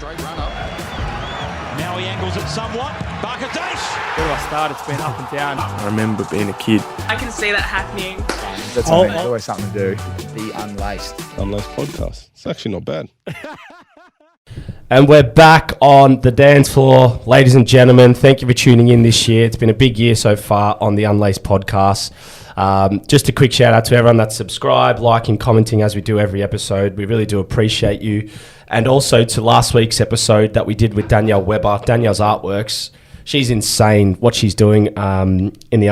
straight run up. Now he angles it somewhat. Barkadash. Where do I start? It's been up and down. I remember being a kid. I can see that happening. That's something, there's always something to do. Be unlaced. Unlaced podcast. It's actually not bad. And we're back on the dance floor. Ladies and gentlemen, thank you for tuning in this year. It's been a big year so far on the Unlaced podcast. Just a quick shout out to everyone that's subscribed, liking, commenting as we do every episode. We really do appreciate you. And also to last week's episode that we did with Danielle Weber, Danielle's Artworks. She's insane what she's doing in the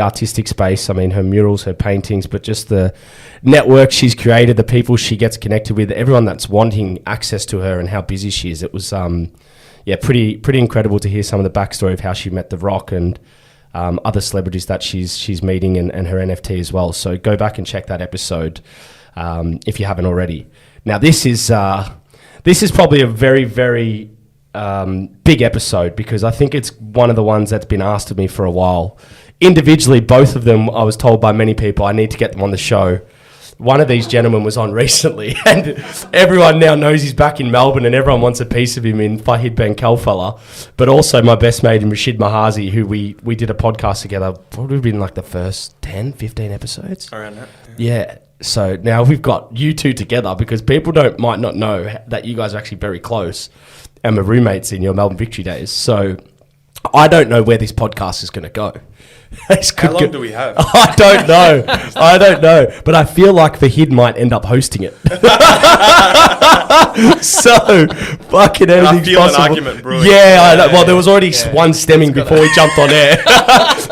artistic space. I mean, her murals, her paintings, but just the network she's created, the people she gets connected with, everyone that's wanting access to her and how busy she is. It was, pretty incredible to hear some of the backstory of how she met The Rock and other celebrities that she's meeting and her NFT as well. So go back and check that episode if you haven't already. Now, this is probably a very, very big episode because I think it's one of the ones that's been asked of me for a while. Individually, both of them, I was told by many people, I need to get them on the show. One of these gentlemen was on recently, and everyone now knows he's back in Melbourne, and everyone wants a piece of him in Fahid Ben Khalfallah. But also my best mate in Rashid Mahazi, who we did a podcast together, probably been like the first 10, 15 episodes. Around that. Yeah. So now we've got you two together because people might not know that you guys are actually very close and were roommates in your Melbourne Victory days. So I don't know where this podcast is going to go. How long do we have? I don't know. But I feel like Fahid might end up hosting it. So, fucking anything's I feel possible. an argument brewing. Yeah, I know. Well, there was already one stemming before we jumped on air.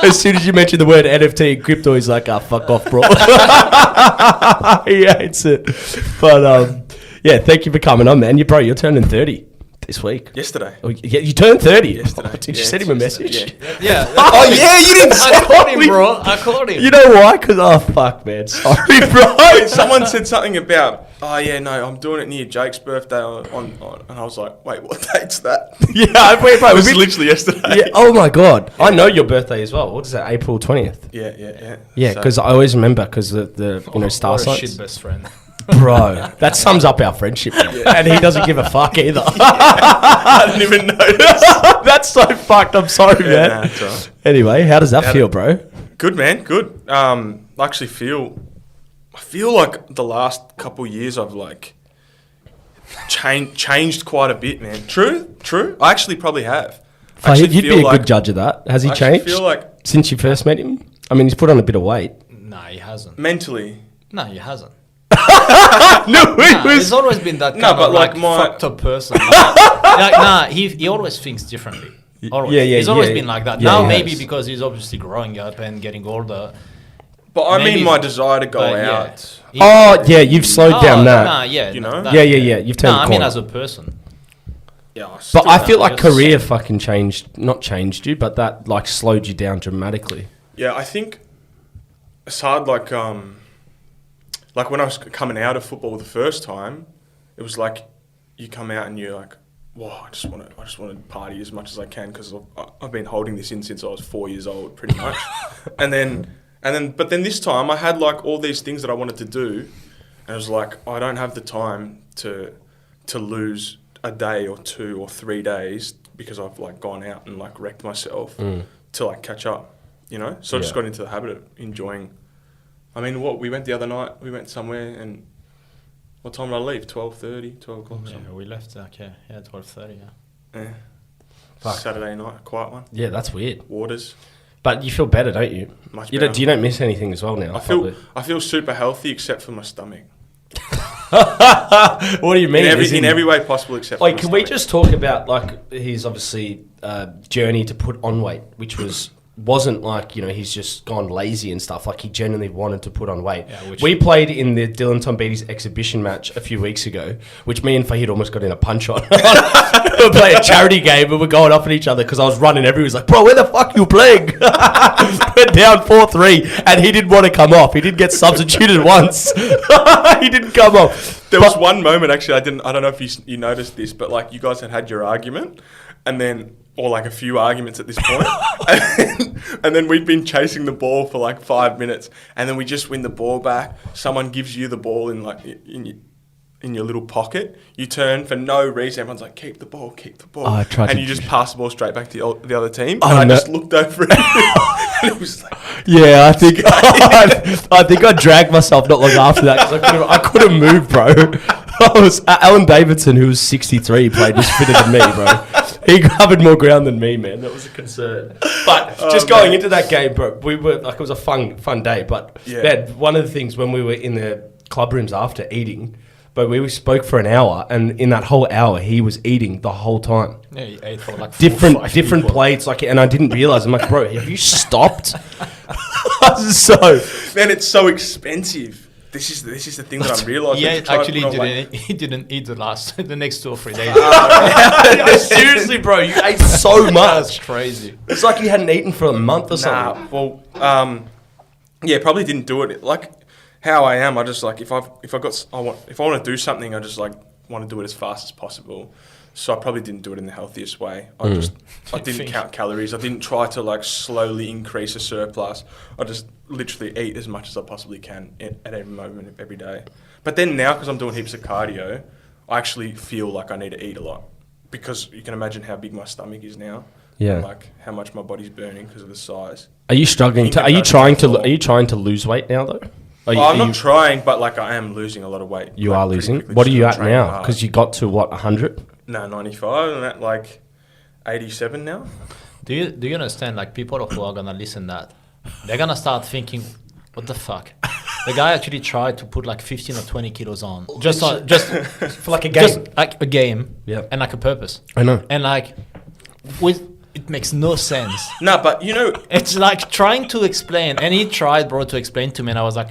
As soon as you mentioned the word NFT and crypto, he's like, fuck off, bro. He hates it. But, thank you for coming on, man. You're turning 30. This week. Yesterday. Oh, yeah, you turned 30. Yesterday. Oh, did you send him a message? Yeah. Oh, yeah, you didn't I called him, bro. I called him. You know why? Because, fuck, man. Sorry, bro. Someone said something about, I'm doing it near Jake's birthday on and I was like, wait, what date's that? Yeah, wait, It was literally yesterday. Yeah, oh, my God. I know your birthday as well. What is that, April 20th? Yeah. Yeah, because I always remember because the star signs. Shit best friend. Bro, that sums up our friendship. Yeah. And he doesn't give a fuck either. I didn't even notice. That's so fucked. I'm sorry, man. Nah, it's all right. Anyway, how does that feel, bro? Good, man. Good. I actually feel like the last couple of years I've like changed quite a bit, man. True. I actually probably have. You'd be a good judge of that. Has he changed feel like since you first met him? I mean, he's put on a bit of weight. Nah, he hasn't. mentally. No, he hasn't. No, He's always been that kind of like fucked up person. He always thinks differently. Always. He's always been like that. Yeah, now maybe because he's obviously growing up and getting older. But I mean my desire to go out. You've slowed down that. You know? Yeah. You've turned the corner. I mean as a person. Yeah, But I feel like career fucking not changed you, but that like slowed you down dramatically. Yeah, I think it's hard. Like when I was coming out of football the first time, it was like you come out and you're like, "Whoa, I just want to party as much as I can because I've been holding this in since I was 4 years old, pretty much." but then this time I had like all these things that I wanted to do, and I was like, I don't have the time to lose a day or 2 or 3 days because I've like gone out and like wrecked myself to like catch up, you know. So I just got into the habit of enjoying. I mean, we went the other night. We went somewhere, and what time did I leave? 12:30, 12 o'clock. Yeah, we left 12:30. Yeah. Saturday night, quiet one. Yeah, that's weird. Waters. But you feel better, don't you? Much You better. don't. You don't miss anything as well now. I feel super healthy except for my stomach. What do you mean? In every way possible except for my Can we stomach. just talk about like his obviously journey to put on weight, which wasn't like, he's just gone lazy and stuff. Like he genuinely wanted to put on weight. Yeah, we played in the Dylan Tombides exhibition match a few weeks ago, which me and Fahid almost got in a punch on. We were playing a charity game and we're going off at each other because I was running everywhere. He was like, bro, where the fuck you playing? We're down 4-3 and he didn't want to come off. He didn't get substituted once. He didn't come off. There was one moment actually. I don't know if you noticed this, but like you guys had your argument, and then. Or like a few arguments at this point. and then we'd been chasing the ball for like 5 minutes. And then we just win the ball back. Someone gives you the ball in in your little pocket, you turn for no reason. Everyone's like, keep the ball. I tried and to you just pass the ball straight back to the other team. Oh, And I no. just looked over it. And it was like, Yeah, I think I think I dragged myself not long after that because I couldn't move, bro. I was Alan Davidson, who was 63, played just fitter than me, bro. He covered more ground than me, man. That was a concern. But just going into that game, bro, we were like, it was a fun day. But man, one of the things when we were in the club rooms after eating, but we spoke for an hour, and in that whole hour, he was eating the whole time. Yeah, he ate for like Different plates, like, and I didn't realize. I'm like, bro, have you stopped? So, man, it's so expensive. This is the thing that I'm realizing. Yeah, actually, he didn't eat the next 2 or 3 days. seriously, bro, you ate so much. That's crazy. It's like you hadn't eaten for a month or something. Probably didn't do it. Like how I am, I just like if I want to do something, I just like want to do it as fast as possible. So I probably didn't do it in the healthiest way. I didn't count calories. I didn't try to like slowly increase a surplus. I just literally eat as much as I possibly can at every moment of every day. But then now, because I'm doing heaps of cardio, I actually feel like I need to eat a lot because you can imagine how big my stomach is now. Yeah. And like how much my body's burning because of the size. Are you struggling to? Are you trying to lose weight now though? I'm not trying, but like I am losing a lot of weight. You are losing. What are you at now? Because you got to what 100? No, 95. I'm at like 87 now. Do you understand? Like people who are gonna listen that, they're gonna start thinking, what the fuck? The guy actually tried to put like 15 or 20 kilos on, just For like a game. just like a game, Yeah. and like a purpose. I know. And like, it makes no sense. No, but you know, It's like trying to explain, and he tried, bro, to explain to me, and I was like,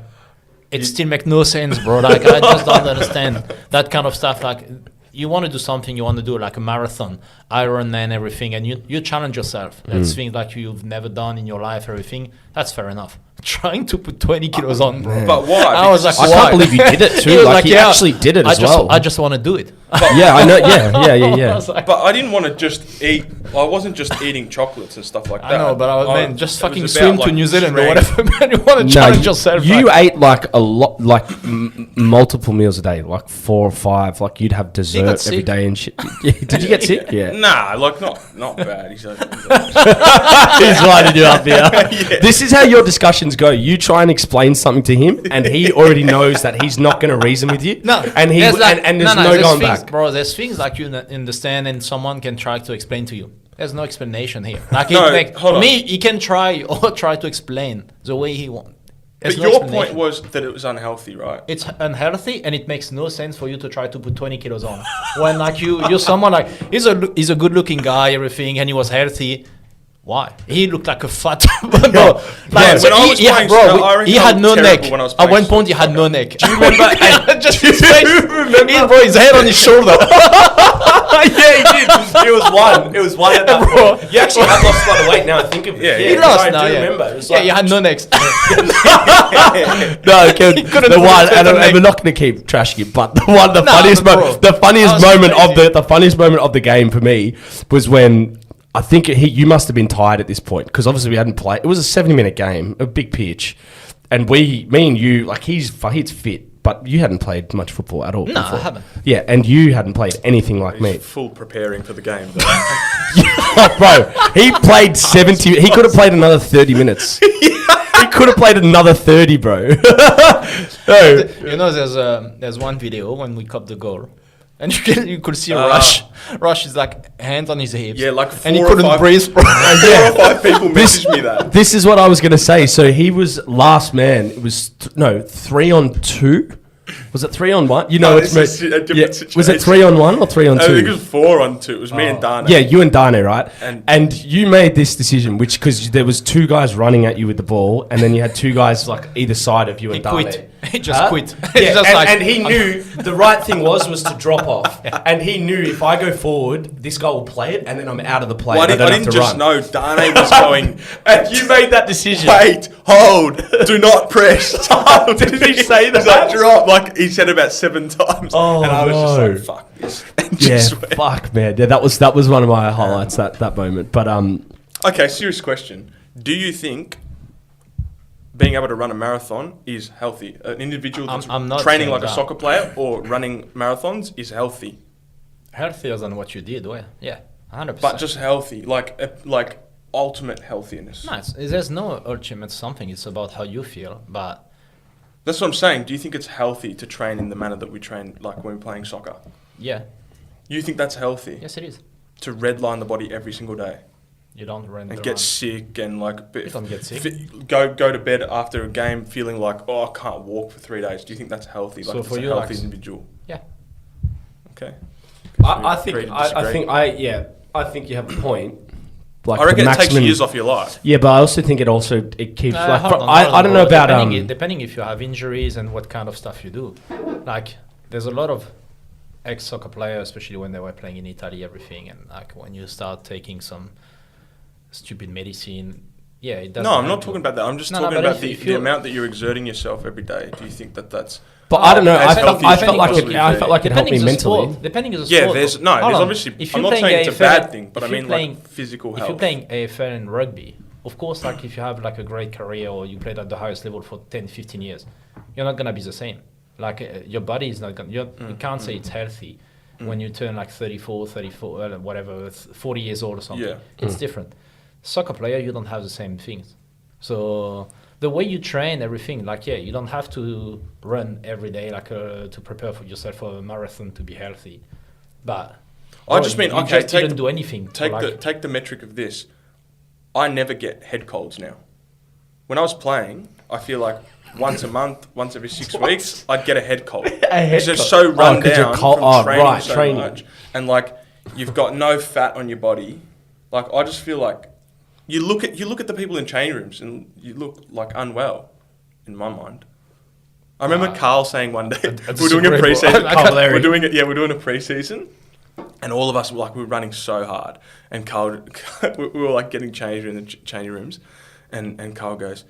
it still makes no sense, bro. Like I just don't understand that kind of stuff. Like you want to do something, you want to do like a marathon, Ironman, everything, and you challenge yourself. That's things like you've never done in your life, everything. That's fair enough. Trying to put 20 kilos on, bro. but why? I was like, I why? can't believe you did it too. was Like, he yeah, actually did it as well. I just want to do it. Yeah, I know. Yeah. I was like, But I didn't want to just eat. I wasn't just eating chocolates and stuff like that. I know, but man, just it was fucking about, swim to like, New Zealand or strength. whatever, man. You want to challenge yourself. You like, ate like a lot, like multiple meals a day, like 4 or 5. Like you'd have dessert every sick. day and shit. Yeah, did you get sick? Yeah. Nah, like not bad. He's like, He's lining you up here. This is how your discussions go. You try and explain something to him, and he already knows that he's not going to reason with you. No, and there's no going things, back. bro. There's things like you understand, and someone can try to explain to you. There's no explanation here. Like hold for on. me, he can try to explain the way he wants. but your point was that it was unhealthy, right? It's unhealthy, and it makes no sense for you to try to put 20 kilos on when like you're someone like he's a good looking guy, everything, and he was healthy. Why? He looked like a fat bro. Like, Yeah, when I was playing Snow, I he reckon had I no was neck. terrible when I was At playing one point, he Snow. had no neck. Do you remember? Just his face. Bro, his head on his shoulder. Yeah, he did. It was one. It was one at that Bro. point. You actually have lost a lot of weight now. I think of it. Yeah, He lost I now. do Yeah, remember. It was yeah, like, he had no necks. No, Kevin, couldn't the put one, it and on the we're neck. not going to keep trashing it, but the one, the No, funniest, but bro, the funniest that was moment of crazy. the funniest moment of the game for me was when I think you must have been tired at this point because obviously we hadn't played. It was a 70-minute game, a big pitch, and me and you, like he's fit, but you hadn't played much football at all. No, before. I haven't. Yeah, and you hadn't played anything like me. Full preparing for the game. Bro, he played 70. He could have played another 30 minutes. He could have played another 30, bro. No. You know, there's one video when we caught the goal, and you could see Rush. Rush is like hands on his hips. Yeah, like and he 4 or couldn't 5 breathe, bro. 4 or 5 people messaged me that. This is what I was going to say. So he was last man. It was 3-on-2. Was it 3-on-1? You know, No, it's this is a different situation. Was it 3-on-1 or 3-on-2? I think it was 4-on-2. It was me and Dana. Yeah, you and Dane, right? And- And you made this decision, which because there was 2 guys running at you with the ball, and then you had 2 guys like either side of you He and Dane. quit. He just quit. Yeah, He's just and, like, and he knew the right thing was to drop off, and he knew if I go forward, this guy will play it, and then I'm out of the play. Well, I and I didn't don't have just to know. Dana was going, And you made that decision. wait, hold, do not press. Did he say He's that? like, drop. Like, he said about 7 times. Oh, and I was no. just like, fuck this. And Yeah, just went. fuck, man. Yeah, that was one of my highlights that moment. But Okay, serious question. Do you think being able to run a marathon is healthy. An individual that's I'm not training saying like a that. soccer player or running marathons is healthy. Healthier than what you did, well, yeah, 100%. But just healthy, like ultimate healthiness. no, there's no ultimate something. It's about how you feel. But That's what I'm saying. Do you think it's healthy to train in the manner that we train, like when we're playing soccer? yeah, You think that's healthy? yes, it is. To redline the body every single day You don't run and get sick and like You don't get sick. go to bed after a game feeling like, oh, I can't walk for 3 days. Do you think that's healthy? Like So it's for a you, healthy like- individual. Yeah. Okay. I Agree think to I disagree. think I think you have a point. Like I reckon the it takes maximum- years off your life. Yeah, but I also think it also it keeps like Hold on, I don't know bro. about depending if you have injuries and what kind of stuff you do. Like there's a lot of ex-soccer players, especially when they were playing in Italy, everything, and like when you start taking some stupid medicine, yeah, it doesn't. No, I'm help not you. talking about that. I'm just No, talking but about if the you- amount that you're exerting yourself every day. Do you think that that's... But I don't know. As I healthy felt, as I felt like it, possibly I felt like it helped me Depending on the mentally. sport, depending on the Yeah, sport. there's Hold on. obviously... If I'm you're not playing saying it's a AFL bad thing, but I if you're mean playing- like physical If health. you're playing AFL and rugby, of course, like if you have like a great career or you played at the highest level for 10, 15 years, you're not gonna be the same. Like your body is not gonna. You can't say it's healthy when you turn like 34, whatever, 40 years old or something. Yeah. It's different. Soccer player, you don't have the same things. So the way you train, everything, like yeah, you don't have to run every day like to prepare for yourself for a marathon to be healthy. But I just mean, you okay, just didn't do anything. to, like, Take the metric of this. I never get head colds now. When I was playing, I feel like once a month, once every 6 weeks, I'd get a head cold. It's just so run 'cause you're down cold- from training right, so training. much. And like, you've got no fat on your body. Like, I just feel like you look at the people in change rooms and you look like unwell, in my mind. I remember Carl saying one day, we're doing a disagree, bro. pre-season. I can't- We're doing it. Yeah, we're doing a pre-season. And all of us were running so hard, and Carl, we were like getting changed in the changing rooms, and Carl goes,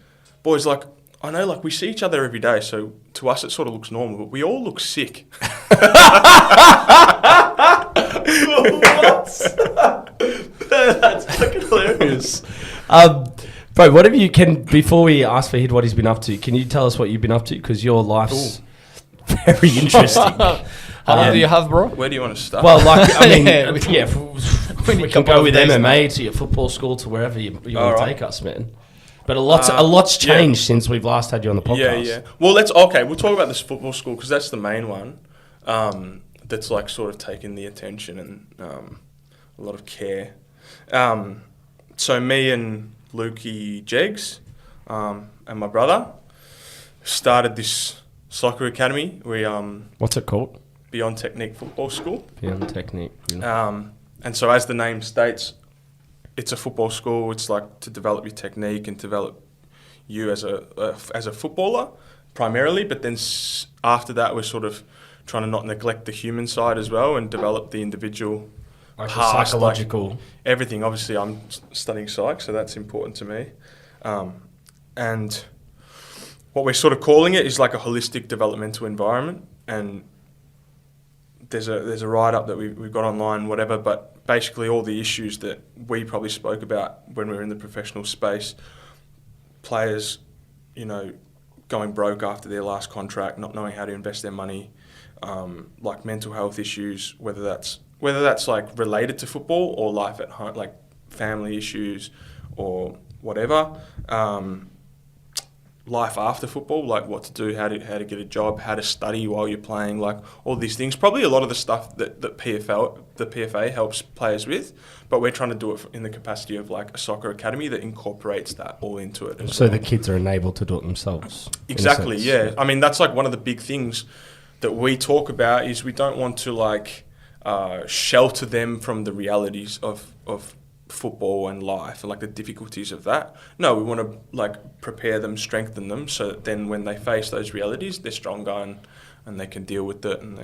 "Boys, like I know, like we see each other every day, so to us it sort of looks normal, but we all look sick." That's fucking hilarious. Bro, what have you before we ask Fahid what he's been up to, can you tell us what you've been up to? Because your life's very interesting. How long do you have, bro? Where do you want to start? Well, like, I mean, Yeah, we can go with MMA to your football school to wherever you want to Alright. take us, man. But a lot's changed since we've last had you on the podcast. Yeah. Well, we'll talk about this football school because that's the main one. That's like sort of taken the attention and a lot of care. So me and Lukey Jegs and my brother started this soccer academy. We What's it called? Beyond Technique Football School. Beyond Technique. And so as the name states, it's a football school. It's like to develop your technique and develop you as a footballer primarily. But then after that, we're sort of trying to not neglect the human side as well and develop the individual Like the past, psychological. like everything. Obviously, I'm studying psych, so that's important to me. And what we're sort of calling it is like a holistic developmental environment. And there's a write-up that we've got online, whatever, but basically all the issues that we probably spoke about when we were in the professional space, players, going broke after their last contract, not knowing how to invest their money, like mental health issues, whether that's like related to football or life at home, like family issues or whatever. Life after football, like what to do, how to get a job, how to study while you're playing, like all these things. Probably a lot of the stuff that the PFA helps players with, but we're trying to do it in the capacity of like a soccer academy that incorporates that all into it. So the kids are enabled to do it themselves. in a Exactly, sense. yeah. I mean, that's like one of the big things that we talk about is we don't want to like shelter them from the realities of football and life and like the difficulties of that. No, we want to like prepare them, strengthen them so that then when they face those realities, they're stronger and they can deal with it and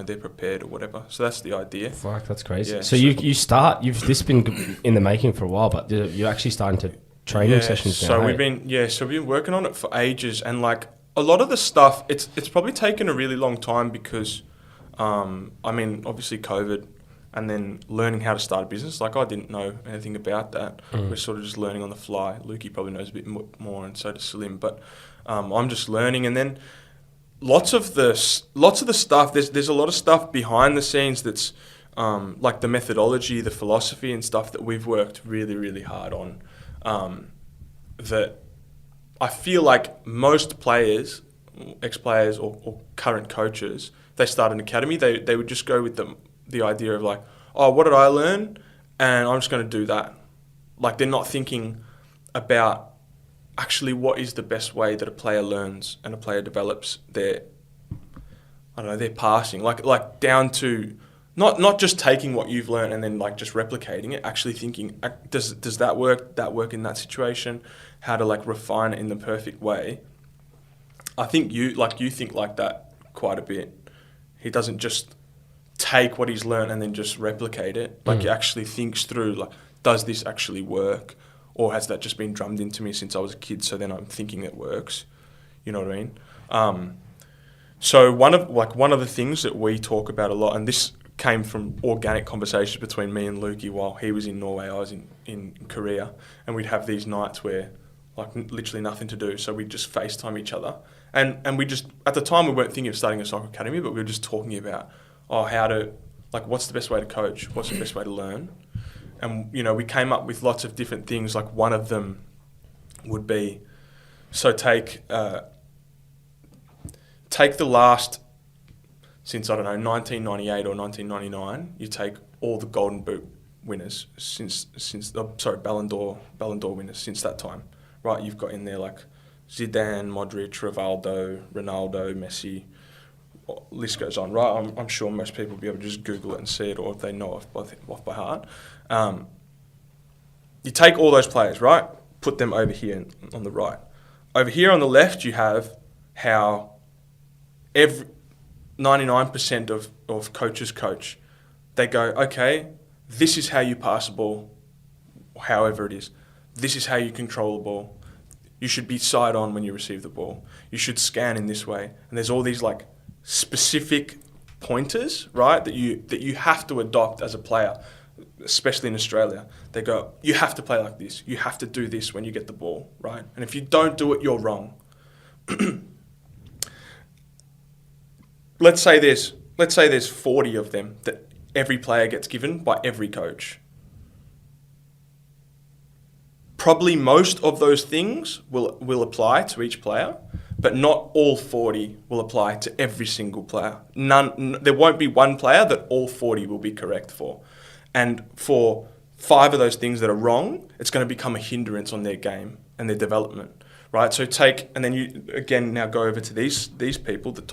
they're prepared or whatever. So that's the idea. Fuck, that's crazy. Yeah, so this been in the making for a while, but you're actually starting to training sessions now. So hey? we've been working on it for ages, and like a lot of the stuff, it's probably taken a really long time because, I mean, obviously COVID and then learning how to start a business. Like, I didn't know anything about that. We're sort of just learning on the fly. Lukey probably knows a bit more, and so does Salim. But I'm just learning, and then lots of the stuff. There's a lot of stuff behind the scenes that's like the methodology, the philosophy, and stuff that we've worked really, really hard on. That I feel like most players, ex-players or current coaches, they start an academy. They would just go with the idea of like, oh, what did I learn? And I'm just going to do that. Like, they're not thinking about actually what is the best way that a player learns and a player develops their passing. Like down to not just taking what you've learned and then like just replicating it, actually thinking, does that work in that situation? How to like refine it in the perfect way. I think you think like that quite a bit. He doesn't just take what he's learned and then just replicate it. Like, he actually thinks through, like, does this actually work? Or has that just been drummed into me since I was a kid, so then I'm thinking it works? You know what I mean? So one of the things that we talk about a lot, and this came from organic conversations between me and Lukey while he was in Norway, I was in Korea, and we'd have these nights where like literally nothing to do, so we'd just FaceTime each other. And we just, at the time we weren't thinking of starting a soccer academy, but we were just talking about, how to, like, what's the best way to coach? What's the best way to learn? And, you know, we came up with lots of different things. Like, one of them would be, so take the last, since, I don't know, 1998 or 1999, you take all the Golden Boot winners Ballon d'Or winners since that time, right? You've got in there, like, Zidane, Modric, Rivaldo, Ronaldo, Messi, list goes on, right? I'm sure most people will be able to just Google it and see it, or if they know off by heart. You take all those players, right? Put them over here on the right. Over here on the left, you have how 99% of coaches coach. They go, okay, this is how you pass a ball, however it is. This is how you control the ball. You should be side on when you receive the ball. You should scan in this way. And there's all these like specific pointers, right, that you have to adopt as a player, especially in Australia. They go, you have to play like this. You have to do this when you get the ball, right? And if you don't do it, you're wrong. Let's say there's 40 of them that every player gets given by every coach. Probably most of those things will apply to each player, but not all 40 will apply to every single player. There won't be one player that all 40 will be correct for. And for 5 of those things that are wrong, it's going to become a hindrance on their game and their development, right? So and then you again now go over to these people, the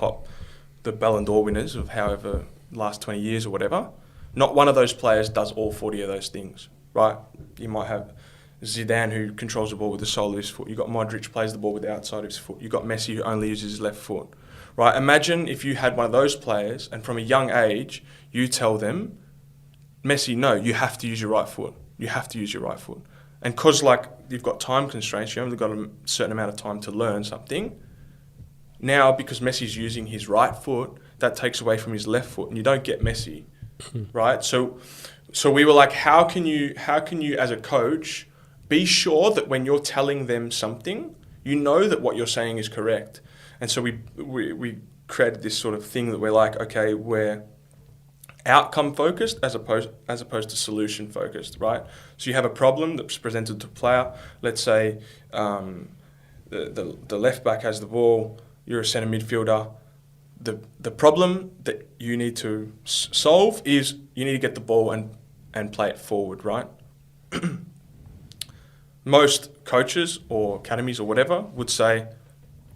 Ballon d'Or winners of however last 20 years or whatever. Not one of those players does all 40 of those things, right? You might have Zidane, who controls the ball with the sole of his foot. You've got Modric, plays the ball with the outside of his foot. You've got Messi, who only uses his left foot. Right? Imagine if you had one of those players and from a young age, you tell them, Messi, no, you have to use your right foot. You have to use your right foot. And because like you've got time constraints, you've only got a certain amount of time to learn something. Now, because Messi's using his right foot, that takes away from his left foot and you don't get Messi, right? So we were like, how can you as a coach be sure that when you're telling them something, you know that what you're saying is correct? And so we created this sort of thing that we're like, okay, we're outcome focused as opposed to solution focused, right? So you have a problem that's presented to a player. Let's say the left back has the ball. You're a centre midfielder. The problem that you need to solve is you need to get the ball and play it forward, right? Most coaches or academies or whatever would say,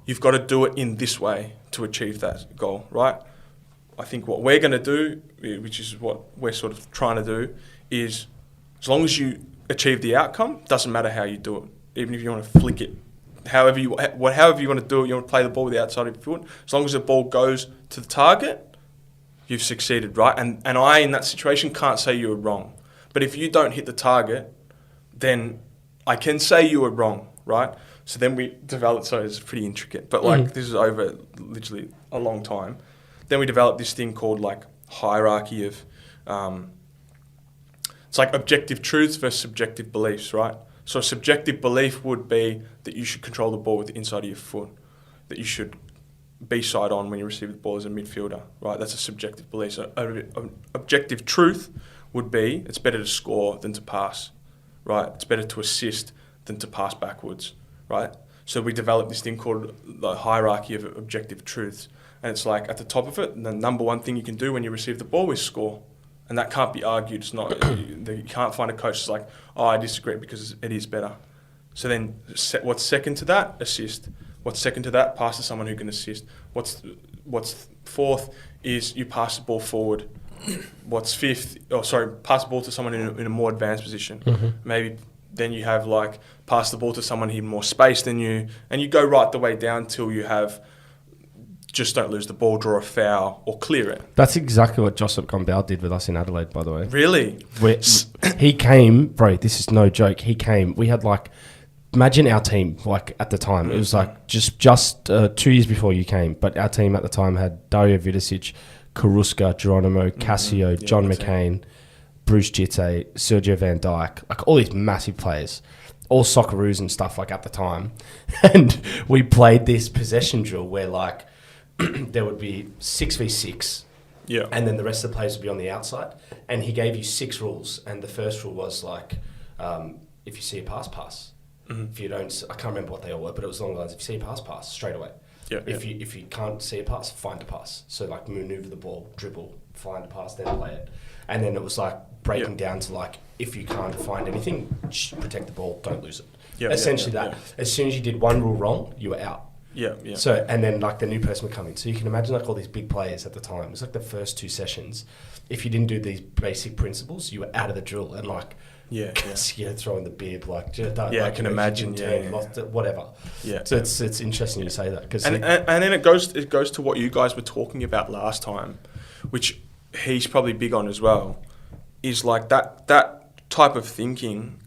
you've got to do it in this way to achieve that goal, right? I think what we're going to do, which is what we're sort of trying to do, is as long as you achieve the outcome, doesn't matter how you do it. Even if you want to flick it, however you want to do it, you want to play the ball with the outside of your foot, as long as the ball goes to the target, you've succeeded, right? And I, in that situation, can't say you were wrong. But if you don't hit the target, then I can say you were wrong, right? So then we developed, so it's pretty intricate, but like this is over literally a long time. Then we developed this thing called like hierarchy of it's like objective truths versus subjective beliefs, right? So a subjective belief would be that you should control the ball with the inside of your foot, that you should be side on when you receive the ball as a midfielder, right? That's a subjective belief. So an objective truth would be it's better to score than to pass, right? It's better to assist than to pass backwards, right? So we developed this thing called the hierarchy of objective truths. And it's like at the top of it, the number one thing you can do when you receive the ball is score. And that can't be argued. It's not, you can't find a coach that's like, oh, I disagree because it is better. So then what's second to that? Assist. What's second to that? Pass to someone who can assist. What's fourth is you pass the ball forward. What's fifth? Pass the ball to someone in a more advanced position. Mm-hmm. Maybe then you have like pass the ball to someone in more space than you, and you go right the way down till you have just don't lose the ball, draw a foul, or clear it. That's exactly what Joseph Gombau did with us in Adelaide, by the way. Really? He came, bro, this is no joke. He came, we had like, imagine our team, like at the time, it was like just 2 years before you came, but our team at the time had Dario Vidicic, Karuska, Geronimo, Cassio, John McCain, Bruce Jitte, Sergio Van Dijk, like all these massive players, all Socceroos and stuff like at the time. And we played this possession drill where like, there would be 6v6, and then the rest of the players would be on the outside. And he gave you 6 rules, and the first rule was like, if you see a pass, pass. Mm-hmm. If you don't, I can't remember what they all were, but it was along the lines: if you see a pass straight away. If you can't see a pass, find a pass. So like maneuver the ball, dribble, find a pass, then play it. And then it was like breaking down to like, if you can't find anything, protect the ball, don't lose it. Essentially that. As soon as you did one rule wrong, you were out. So, and then like the new person would come in. So you can imagine like all these big players at the time. It was like the first 2 sessions. If you didn't do these basic principles, you were out of the drill. And like, throwing the bib, like, I can imagine, whatever. So it's interesting you say that. And then it goes to what you guys were talking about last time, which he's probably big on as well, is like that type of thinking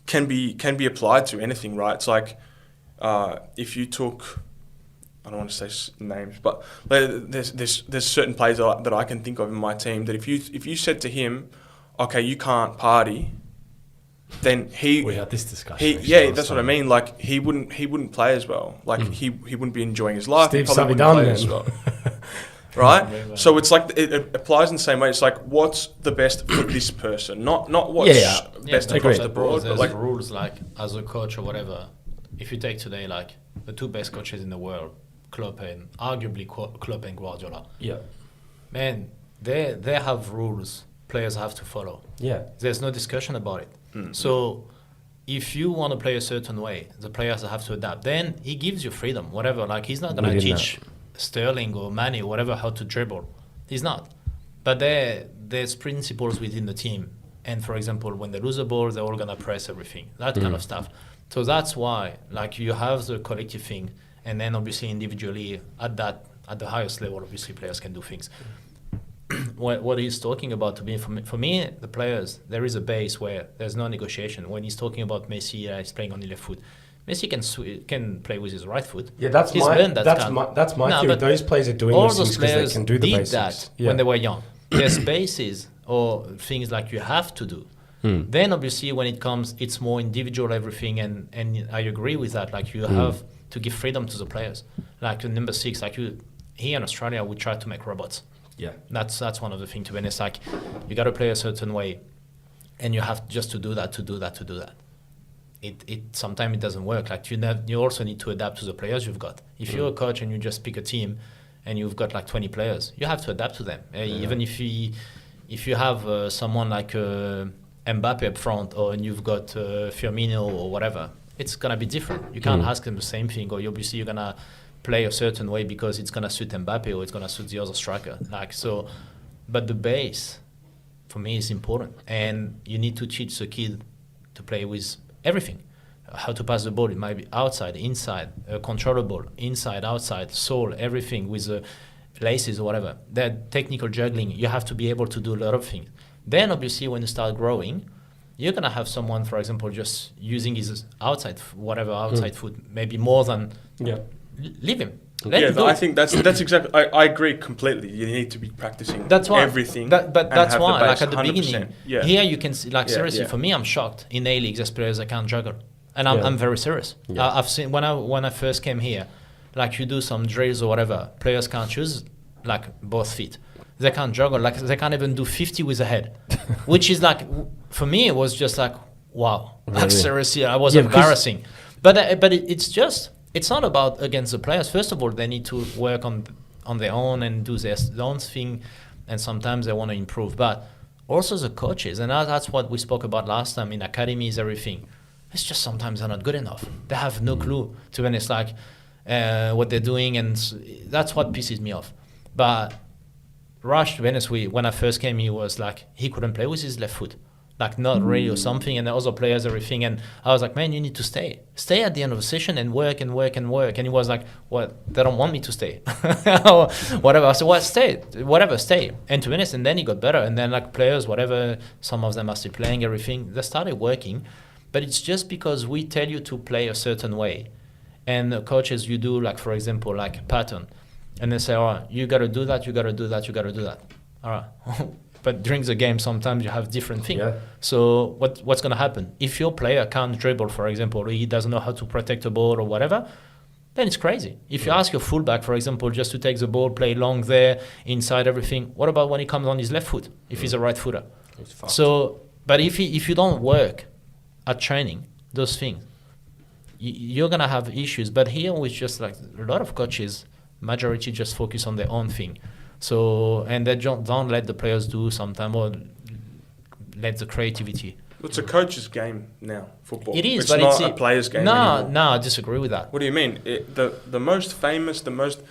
can be applied to anything, right? It's like, if you took, I don't want to say names, but there's certain players that I can think of in my team that if you said to him, okay, you can't party, then we had this discussion. That's what I mean. Like he wouldn't play as well. Like he wouldn't be enjoying his life. Steve he probably wouldn't play as well. Right? Yeah, so it's like it applies in the same way. It's like what's the best for this person, not what's best across the board. There's but like rules like as a coach or whatever. If you take today like the 2 best coaches in the world, Klopp and arguably Klopp and Guardiola. Yeah. Man, they have rules players have to follow. Yeah. There's no discussion about it. So if you want to play a certain way, the players have to adapt. Then he gives you freedom, whatever. Like he's not going to teach Sterling or Mane or whatever how to dribble. He's not. But there's principles within the team. And for example, when they lose the ball, they're all going to press everything. That kind of stuff. So that's why, like, you have the collective thing, and then obviously individually at the highest level, obviously players can do things. What he's talking about, for me, the players, there is a base where there's no negotiation. When he's talking about Messi, he's playing on the left foot. Messi can play with his right foot. Yeah, that's my theory. Those players are doing those things because they can do the basics. That when they were young. There's bases or things like you have to do. Then obviously when it comes, it's more individual everything, and I agree with that. Like you have to give freedom to the players. Like number 6, like here in Australia, we try to make robots. Yeah, that's one of the things. To be honest, like you got to play a certain way, and you have just to do that. It sometimes it doesn't work. Like you also need to adapt to the players you've got. If you're a coach and you just pick a team, and you've got like 20 players, you have to adapt to them. Even if you have someone like Mbappe up front, and you've got Firmino or whatever, it's gonna be different. You can't ask them the same thing, or obviously you're gonna play a certain way because it's gonna suit Mbappe or it's gonna suit the other striker. Like so, but the base for me is important, and you need to teach the kid to play with everything. How to pass the ball, it might be outside, inside, controllable, inside, outside, soul, everything with the laces or whatever. That technical juggling, you have to be able to do a lot of things. Then obviously when you start growing, you're gonna have someone, for example, just using his outside foot, maybe more than leave him. Let Yeah, him do I it. think that's exactly. I agree completely. You need to be practicing. That's why everything. but and that's have why, the like base at the 100%. beginning, Yeah. here you can see, like Yeah, seriously, yeah. for me, I'm shocked in A League. There's players that can't juggle, and I'm, Yeah. I'm very serious. Yeah. I've seen when I first came here, like you do some drills or whatever, players can't choose like both feet. They can't juggle, like they can't even do 50 with a head, which is like for me it was just like wow, like Really? seriously, I was Yeah, because- embarrassing. But it's just it's not about against the players. First of all, they need to work on their own and do their own thing, and sometimes they want to improve. But also the coaches, and that's what we spoke about last time in academies, everything. It's just sometimes they're not good enough. They have no clue to when it's like what they're doing, and that's what pisses me off. But Rush, to be honest, when I first came, he was like he couldn't play with his left foot, like not really or something, and the other players, everything. And I was like, man, you need to stay at the end of the session and work and work and work. And he was like, what? They don't want me to stay, or whatever. I said, well, stay, whatever, stay. And to be honest, and then he got better. And then like players, whatever, some of them are still playing everything. They started working, but it's just because we tell you to play a certain way, and the coaches, you do like, for example, like pattern. And they say, all right, you got to do that, you got to do that, you got to do that. All right. But during the game, sometimes you have different things. Yeah. So what's going to happen? If your player can't dribble, for example, or he doesn't know how to protect the ball or whatever, then it's crazy. If you ask your fullback, for example, just to take the ball, play long there, inside everything, what about when he comes on his left foot, if he's a right footer? So, but if you don't work at training, those things, you're going to have issues. But here, with just like a lot of coaches, majority just focus on their own thing. So, and they don't let the players do sometimes, or let the creativity. It's a coach's game now, football. It is, it's but not it's a player's game No, anymore. no, I disagree with that. What do you mean? The most famous, the most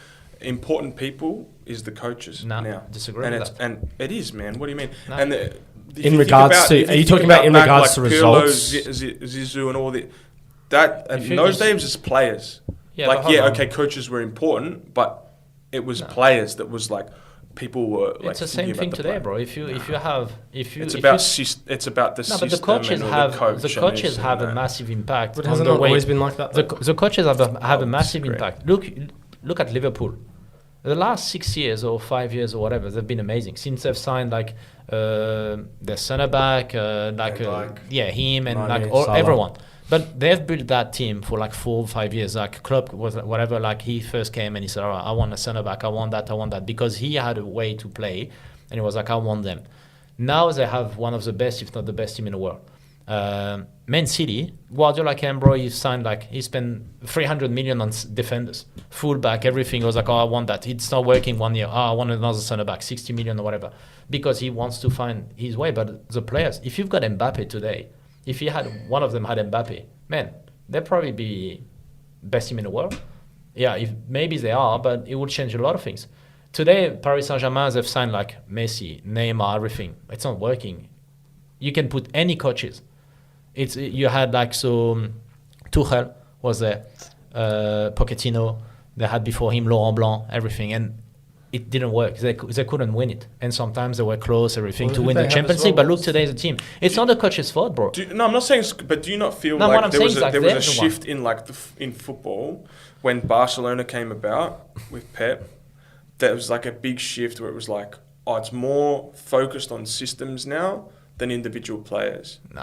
important people is the coaches No, now. disagree and with it's, that. And it is, man. What do you mean? No. And if In you think regards about- to- if are you think talking about in back regards to Pirlo, results? Zizou and all that If in you- those if you- days it's players. Yeah, but like hold on. okay, coaches were important, but it was players that was like people were. Like, It's the thinking same about thing the today, player. bro. If you have It's if about you, it's about the no, system. but the coaches and have the coach the and coaches this have and a that. massive impact. But on hasn't the it way always been like that? the coaches have a massive disagree. impact. Look at Liverpool. The last 6 years or 5 years or whatever, they've been amazing since they've signed like their centre back, him and Mane, like Salah. everyone. But they've built that team for like 4 or 5 years. Like Klopp was whatever. Like he first came and he said, "All right, I want a centre back. I want that," because he had a way to play, and he was like, "I want them." Now they have one of the best, if not the best team in the world. Man City, Guardiola came, bro. He spent 300 million on defenders, fullback, everything. He was like, "Oh, I want that." It's not working 1 year. "Oh, I want another centre back, 60 million or whatever," because he wants to find his way. But the players, if you've got Mbappe today, if you had one of them had Mbappe, man, they'd probably be best team in the world. Yeah, if maybe they are, but it would change a lot of things. Today, Paris Saint-Germain, they've signed like Messi, Neymar, everything. It's not working. You can put any coaches. You had like Tuchel was there, Pochettino. They had before him Laurent Blanc, everything, and it didn't work. They couldn't win it, and sometimes they were close, everything Well, to who win they the have Champions as League. well? But look, today's a team. It's not the coach's fault, bro. No, I'm not saying, but do you not feel No, what like I'm there saying was is like there was a they're the one. shift in like in football when Barcelona came about with Pep? There was like a big shift where it was like, oh, it's more focused on systems now than individual players. Nah,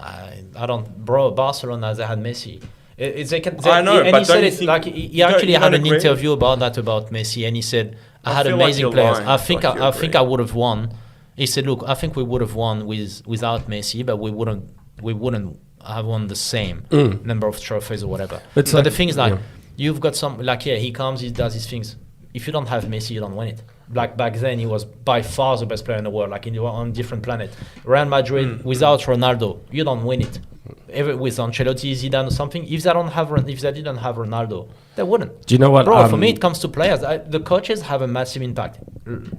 I don't, bro. Barcelona, they had Messi. I know, and but he said don't you it think- like you he don't- actually you had don't an agree? interview about Messi, and he said, "I had feel like amazing you're players. lying. I think Like you I think agree. I would have won." He said, "Look, I think we would have won without Messi, but we wouldn't have won the same number of trophies or whatever." It's But like- the thing is, like, yeah. you've got some like he comes, he does his things. If you don't have Messi, you don't win it. Like back then, he was by far the best player in the world. Like you were on a different planet. Real Madrid without Ronaldo, you don't win it. With Ancelotti, Zidane, or something. If they didn't have Ronaldo, they wouldn't. Do you know what? Bro, for me, it comes to players. The coaches have a massive impact.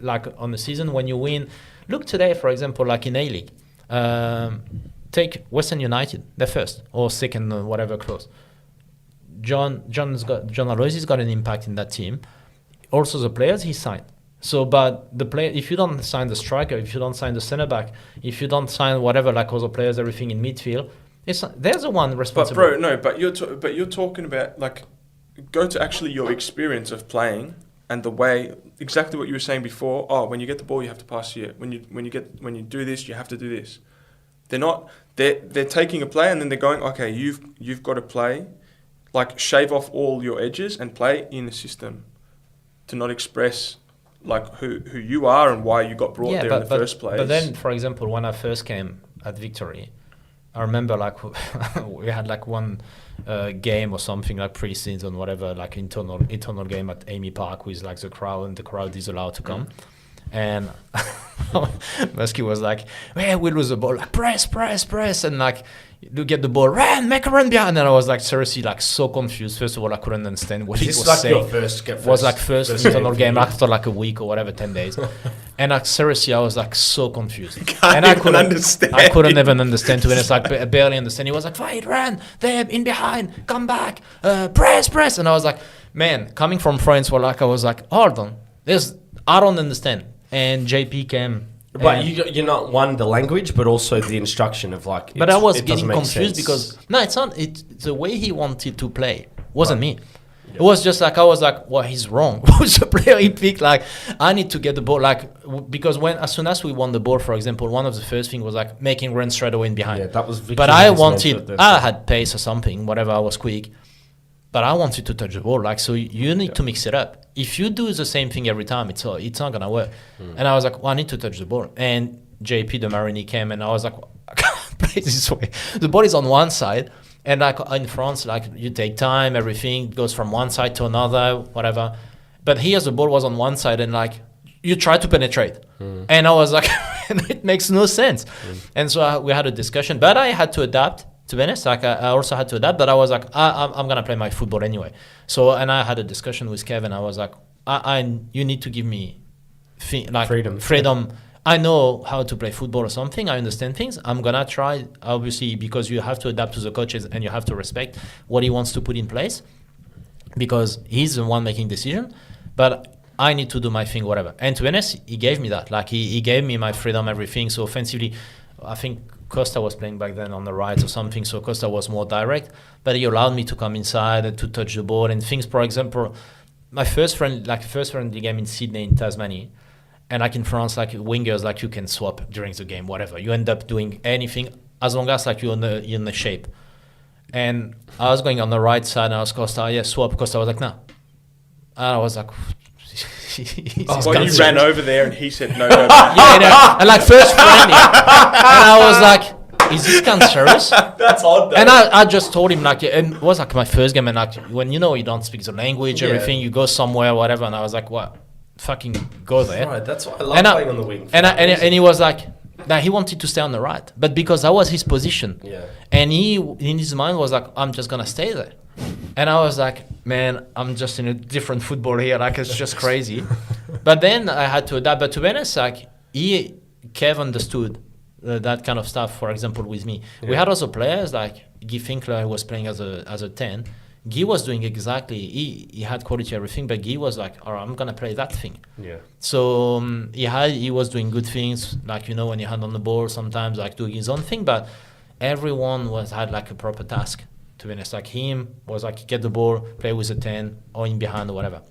Like on the season when you win. Look today, for example, like in A-League. Take Western United. They're first or second, or whatever close. John Aloisi's got an impact in that team. Also, the players he signed. So, but the player, if you don't sign the striker, if you don't sign the centre back, if you don't sign whatever, like other players, everything in midfield, there's the one But responsible. bro, no, but you're talking about like go to actually your experience of playing and the way exactly what you were saying before. Oh, when you get the ball, you have to pass here. When you do this, you have to do this. They're taking a play and then they're going, okay, you've got to play, like shave off all your edges and play in the system, to not express like who you are and why you got brought there in the first place. But then, for example, when I first came at Victory, I remember like we had like one game or something like pre-season, whatever, like internal game at Amy Park with like the crowd, and the crowd is allowed to come. And Muskie was like, "Hey, we lose the ball, like press, and like you get the ball, make a run behind." And I was like, seriously, like so confused. First of all, I couldn't understand what he was like saying. Your first internal game after like a week or whatever, 10 days. And like seriously, I was like so confused. I couldn't understand. I couldn't even understand. To be honest, like barely understand. He was like, "Fahid, run there, in behind, come back, press," and I was like, man, coming from France, I was like, hold on, I don't understand. And JP came. But you're not the language, but also the instruction of like. But I was getting confused because it's not. It's the way he wanted to play wasn't me. Yeah. It was just like I was like, well, he's wrong. Who's the player he picked? Like I need to get the ball. Like because as soon as we won the ball, for example, one of the first things was like making runs straight away in behind. Yeah, that was. But I had pace or something, whatever. I was quick. But I wanted to touch the ball, like so. You need to mix it up. If you do the same thing every time, it's not gonna work. And I was like, well, I need to touch the ball. And JP the Marini came, and I was like, I can't play this way. The ball is on one side, and like in France, like you take time, everything goes from one side to another, whatever. But here, the ball was on one side, and like you try to penetrate, and I was like, it makes no sense. And so we had a discussion, but I had to adapt. To be honest, like I also had to adapt, but I was like, I'm gonna play my football anyway. So, and I had a discussion with Kevin. I was like, you need to give me freedom. I know how to play football or something. I understand things. I'm gonna try, obviously, because you have to adapt to the coaches and you have to respect what he wants to put in place, because he's the one making decision. But I need to do my thing, whatever. And to be honest, he gave me that. Like he gave me my freedom, everything. So offensively, I think Costa was playing back then on the right or something, so Costa was more direct, but he allowed me to come inside and to touch the ball and things. For example, my first friendly game in Sydney in Tasmania, and like in France, like wingers, like you can swap during the game, whatever. You end up doing anything as long as like you're in the shape. And I was going on the right side, and I was Costa, swap. Costa was like, no. And I was like, you ran over there and he said no. And like first friendly, and I was like, is this cancerous? That's odd though. And I just told him like, and it was like my first game, and like when you don't speak the language, everything, you go somewhere, whatever, and I was like, what? Fucking go there. Right, that's why I love playing on the wing. And he was like, nah, he wanted to stay on the right, but because that was his position, and he in his mind was like, I'm just gonna stay there. And I was like, man, I'm just in a different football here. Like, it's just crazy. But then I had to adapt. But to be honest, like, Kev understood that kind of stuff, for example, with me. Yeah. We had also players like Guy Finkler, who was playing as a 10. Guy was doing exactly, he had quality, everything, but Guy was like, all right, I'm going to play that thing. Yeah. So he was doing good things, like, when he had on the ball, sometimes like doing his own thing, but everyone had like a proper task. To be honest, like him was like get the ball, play with a 10 or in behind or whatever.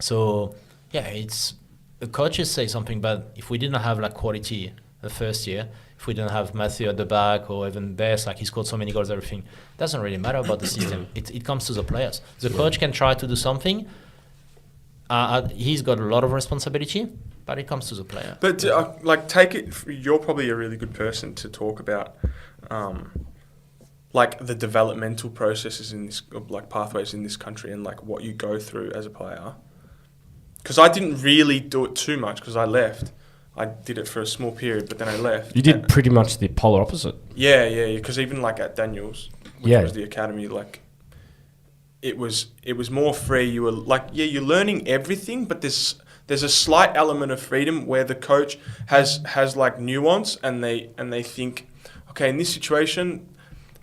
So yeah, it's the coaches say something, but if we didn't have like quality the first year, if we didn't have Matthew at the back or even Bess, like he scored so many goals, everything, it doesn't really matter about the system. It comes to the players. The coach can try to do something. He's got a lot of responsibility, but it comes to the player. But like take it, you're probably a really good person to talk about like the developmental processes in this, like pathways in this country, and like what you go through as a player. Because I didn't really do it too much because I left. I did it for a small period, but then I left. You did pretty much the polar opposite. Yeah. Because even like at Daniels, which was the academy, like it was more free. You were like, you're learning everything, but there's a slight element of freedom where the coach has like nuance, and they think, okay, in this situation,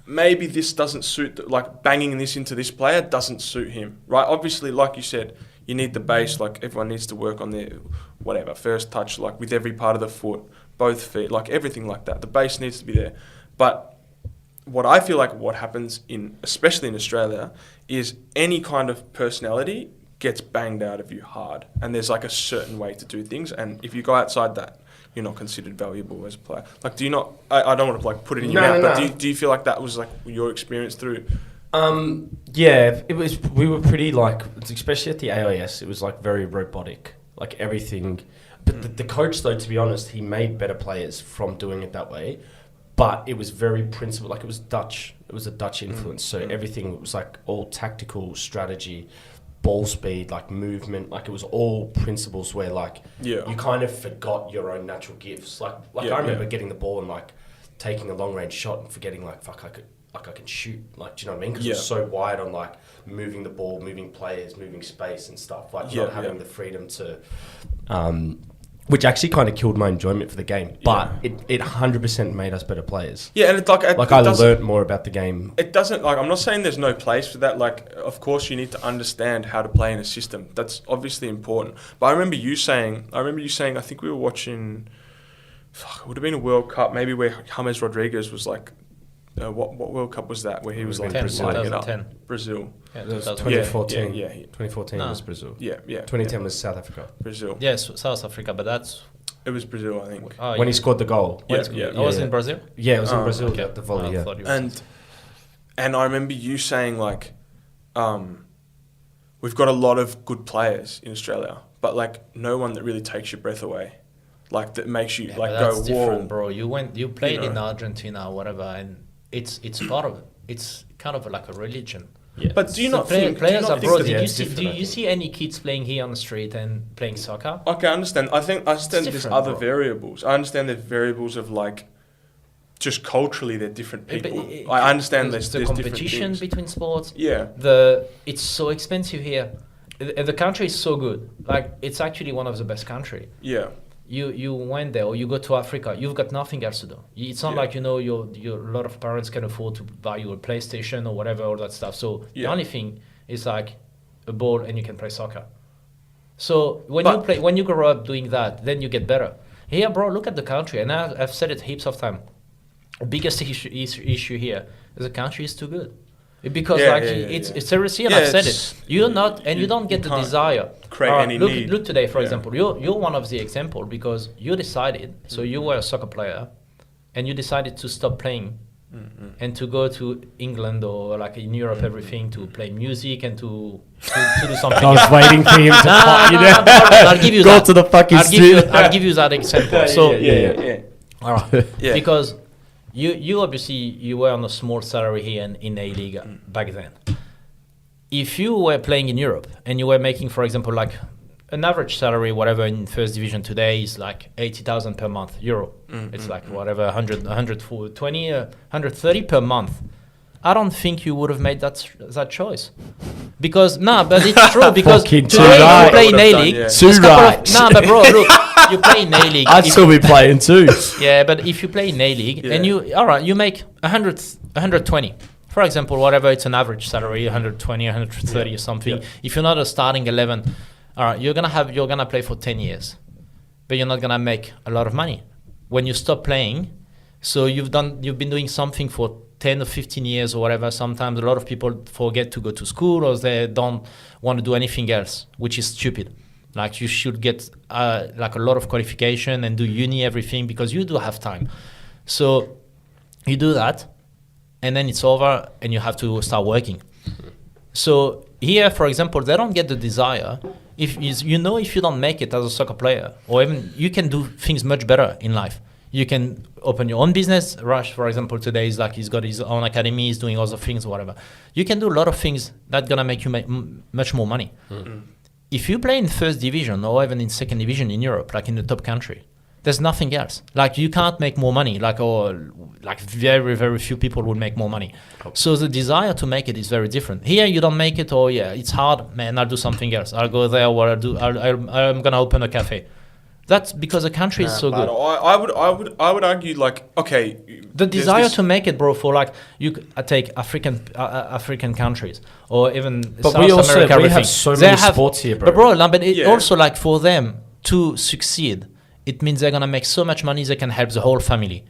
maybe this doesn't suit, like banging this into this player doesn't suit him, right? Obviously, like you said, you need the base, like everyone needs to work on their, whatever, first touch, like with every part of the foot, both feet, like everything like that. The base needs to be there. But what I feel like what happens especially in Australia, is any kind of personality gets banged out of you hard, and there's like a certain way to do things, and if you go outside that, you're not considered valuable as a player. Like, do you not? I don't want to like put it in your mouth, but do you feel like that was like your experience through? Yeah, it was. We were pretty like, especially at the AIS, it was like very robotic, like everything. But the coach, though, to be honest, he made better players from doing it that way. But it was very principled, like it was Dutch. It was a Dutch influence, so everything was like all tactical strategy, ball speed, like movement, like it was all principles where like you kind of forgot your own natural gifts. Like I remember getting the ball and like taking a long range shot and forgetting like fuck, I can shoot. Like, do you know what I mean? Because it was so wide on like moving the ball, moving players, moving space and stuff. Like not having the freedom to, which actually kind of killed my enjoyment for the game. But it 100% made us better players. Yeah, and it's like I learnt more about the game. It doesn't like, I'm not saying there's no place for that. Like, of course you need to understand how to play in a system. That's obviously important. But I remember you saying, I think we were watching, it would have been a World Cup, maybe where James Rodriguez was like, what World Cup was that? Where he was like lighting it up. Brazil. Yeah, It was 2014. Yeah. 2014 was Brazil. Yeah. 2010 was South Africa. Brazil. Yes, South Africa, but that's It was Brazil, I think. When he scored the goal. Yeah. it was in Brazil. Yeah, it was in Brazil. The volley. I Yeah. thought it was And I remember you saying like, we've got a lot of good players in Australia, but like no one that really takes your breath away, like that makes you like that's go, different, whoa, bro. You played know. in Argentina or whatever, and it's part of it. It's kind of like a religion. Yeah. But do you So not think players do you not abroad? think Do that- you see? Do you see any kids playing here on the street and playing soccer? Okay, I understand. I understand there's different, other bro. variables. I understand there's variables of like, just culturally they're different But people. I understand there's there's the different competition things. between sports. Yeah. It's so expensive here. The country is so good. Like, it's actually one of the best country. Yeah. You went there, or you go to Africa, you've got nothing else to do. It's not like, your a lot of parents can afford to buy you a PlayStation or whatever, all that stuff. So the only thing is like a ball and you can play soccer. So when you grow up doing that, then you get better. Here, bro, look at the country, and I've said it heaps of time. The biggest issue here is the country is too good. Because it's seriously, and I've said it. You're not, and you don't get the desire. Create any need. Look today, for example. You're one of the example because you decided. So you were a soccer player, and you decided to stop playing, and to go to England or like in Europe, everything to play music and to do something. I was waiting for him to pop, I'll give you go that. to the fucking studio. I'll give you that example. So Yeah. all right, Yeah. because you obviously you were on a small salary here in A-League back then. If you were playing in Europe and you were making, for example, like an average salary, whatever in first division today is like 80,000 per month euro. It's like whatever 120, 130 per month. I don't think you would have made that choice. Because but it's true because Fucking today too right. you play in I would have A-League. done, Too right. But bro, look, you play in A-League. I'd still be playing too. Yeah, but if you play in A-League and you make 120. For example, whatever, it's an average salary, 120, 130 or something. Yeah. If you're not a starting 11, all right, you're gonna play for 10 years, but you're not gonna make a lot of money when you stop playing. So you've been doing something for 10 or 15 years or whatever. Sometimes a lot of people forget to go to school or they don't want to do anything else, which is stupid. Like, you should get like a lot of qualification and do uni, everything, because you do have time. So you do that, and then it's over, and you have to start working. So here, for example, they don't get the desire. If you don't make it as a soccer player, or even you can do things much better in life. You can open your own business. Rush, for example, today is like he's got his own academy, he's doing other things, whatever. You can do a lot of things that gonna make you make much more money. If you play in first division or even in second division in Europe, like in the top country, there's nothing else. Like, you can't make more money. Like very, very few people will make more money. So the desire to make it is very different. Here, you don't make it, it's hard, man, I'll do something else. I'll go there, what I'm gonna open a cafe. That's because the country is so good. I would argue, like, okay, The desire to make it, bro, for like take African countries or even But South America. we have so many sports here, bro. But bro, also like for them to succeed, it means they're gonna make so much money they can help the whole family.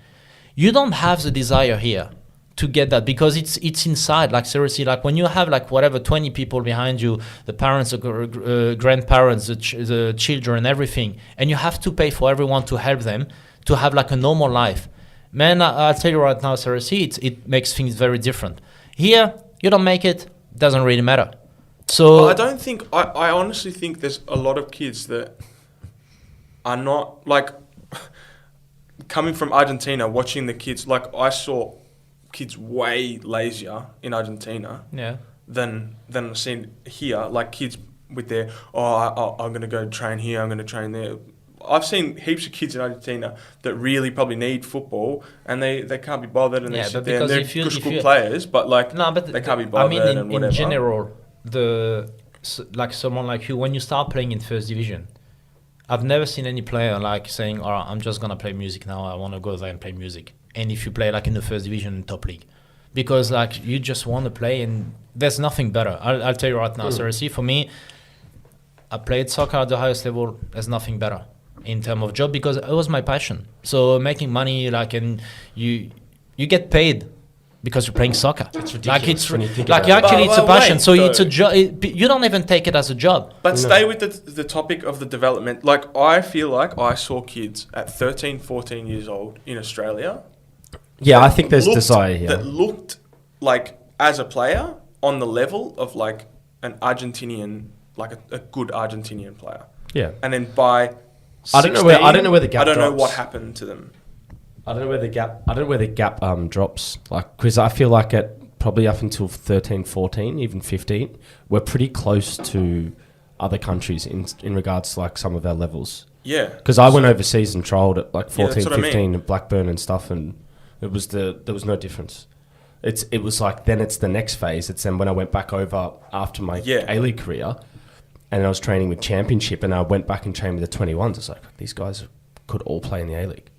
You don't have the desire here to get that, because it's inside. Like seriously, like when you have like whatever 20 people behind you, the parents, the grandparents, the children, everything, and you have to pay for everyone to help them to have like a normal life. Man, I'll tell you right now, seriously, it makes things very different. Here, you don't make it, doesn't really matter. So I don't think, I honestly think there's a lot of kids that are not, like, coming from Argentina, watching the kids, like, I saw kids way lazier in Argentina than I've seen here. Like, kids with their, I'm going to go train here, I'm going to train there. I've seen heaps of kids in Argentina that really probably need football, and they can't be bothered, and they sit there, and they're good players, but like they can't be bothered. I mean, and whatever. In general, like someone like you, when you start playing in first division, I've never seen any player like saying, "All right, I'm just gonna play music now. I want to go there and play music." And if you play like in the first division in top league, because like you just want to play, and there's nothing better. I'll tell you right now, seriously, for me, I played soccer at the highest level. There's nothing better in terms of job, because it was my passion. So making money, like, and you get paid because you're playing soccer. It's ridiculous. Like it's when you think like about actually it. it's a passion. Wait, So though. it's a job. You don't even take it as a job. But stay with the topic of the development. Like, I feel like I saw kids at 13, 14 years old in Australia. Yeah, I think there's desire here. That looked like, as a player, on the level of like an Argentinian, like a good Argentinian player. Yeah. And then by 16, I don't know where the gap I don't know drops. what happened to them. I don't know where the gap drops. Like, because I feel like at probably up until 13, 14, even 15, we're pretty close to other countries in regards to like some of our levels. Yeah. Because I went overseas and trialled at like 14, that's what I 15 mean. at Blackburn and stuff, and there was no difference. It was like, then it's the next phase. It's then when I went back over after my A-League career, and I was training with Championship, and I went back and trained with the 21s. It's like, these guys could all play in the A-League.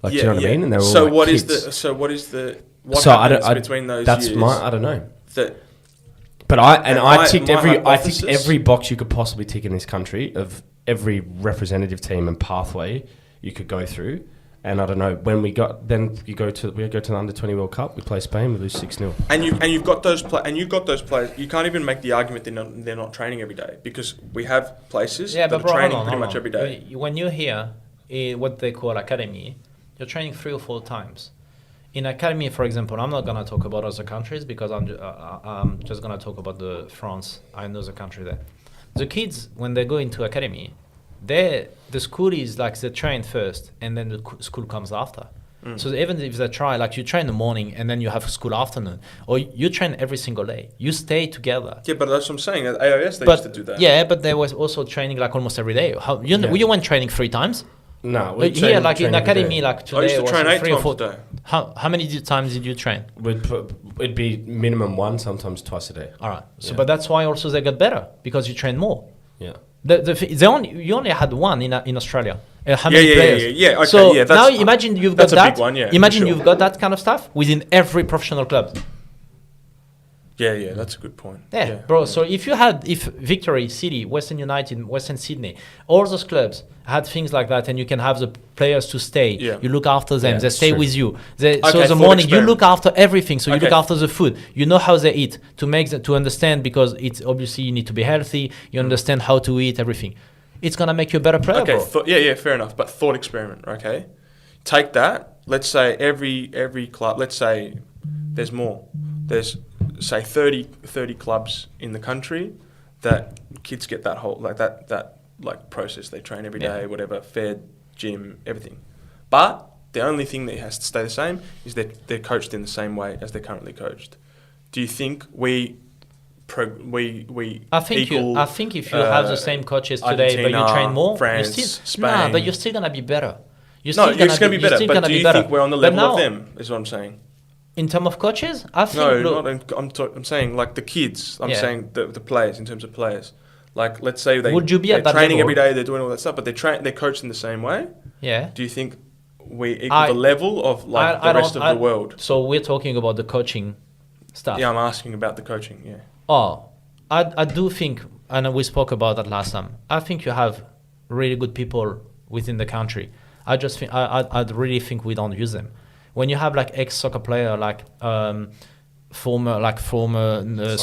Like, do you know what I mean? And they were all like kids. What So happens between those years? I don't know. That I ticked hypothesis- every box you could possibly tick in this country of every representative team and pathway you could go through. And I don't know, when we go to the Under-20 World Cup, we play Spain, we lose 6-0. And you've got those players. You can't even make the argument they're not training every day, because we have places that are training pretty much every day. When you're here, what they call academy, you're training 3 or 4 times. In academy, for example, I'm not gonna talk about other countries, because I'm just gonna talk about France. I know the country there. The kids, when they go into academy, the school is like they train first, and then the school comes after. So even if they try, like you train in the morning and then you have school afternoon, or you train every single day, you stay together. Yeah, but that's what I'm saying. At AIS, they used to do that. Yeah, but they was also training like almost every day. You went training 3 times? No, Here, like in academy, like today I used to was train 8 3 or times 4. a day. How many times did you train? It'd be minimum 1, sometimes twice a day. All right. So, but that's why also they got better, because you train more. Yeah. You only had 1 in Australia. How many players? Yeah. Okay, so yeah, now imagine you've got that's a that. big one, yeah, Imagine for sure. you've got that kind of stuff within every professional club. Yeah, that's a good point. Yeah, bro. So if Victory City, Western United, Western Sydney, all those clubs had things like that, and you can have the players to stay. Yeah. You look after them. Yeah, they it's stay true. with you. Okay, So the thought morning you experiment. look after everything. So you Okay. look after the food. You know how they eat to understand, because it's obviously you need to be healthy. You understand how to eat everything. It's gonna make you a better player, Okay, bro. fair enough. But thought experiment, okay? Take that. Let's say every club. Let's say there's more. There's say 30 clubs in the country that kids get that whole that process. They train every day, whatever, fed, gym, everything. But the only thing that has to stay the same is that they're coached in the same way as they're currently coached. Do you think we I think if you have the same coaches today, but you Argentina, train more, France, you're still, Spain. but you're still gonna be better. You're No, still it's going to be better. But do you think we're on the But level of now, them? Is what I'm saying. in terms of coaches? I think No, I'm saying like the kids. I'm Yeah. saying the players, in terms of players. Like, let's say Would you be they're at that training level? every day, they're doing all that stuff, but they're coached in the same way. Yeah. Do you think we equal the level of like the rest of the world? So we're talking about the coaching stuff. Yeah, I'm asking about the coaching. Yeah. Oh, I do think, and we spoke about that last time. I think you have really good people within the country. I just think I really think we don't use them. when you have like ex-soccer player, like former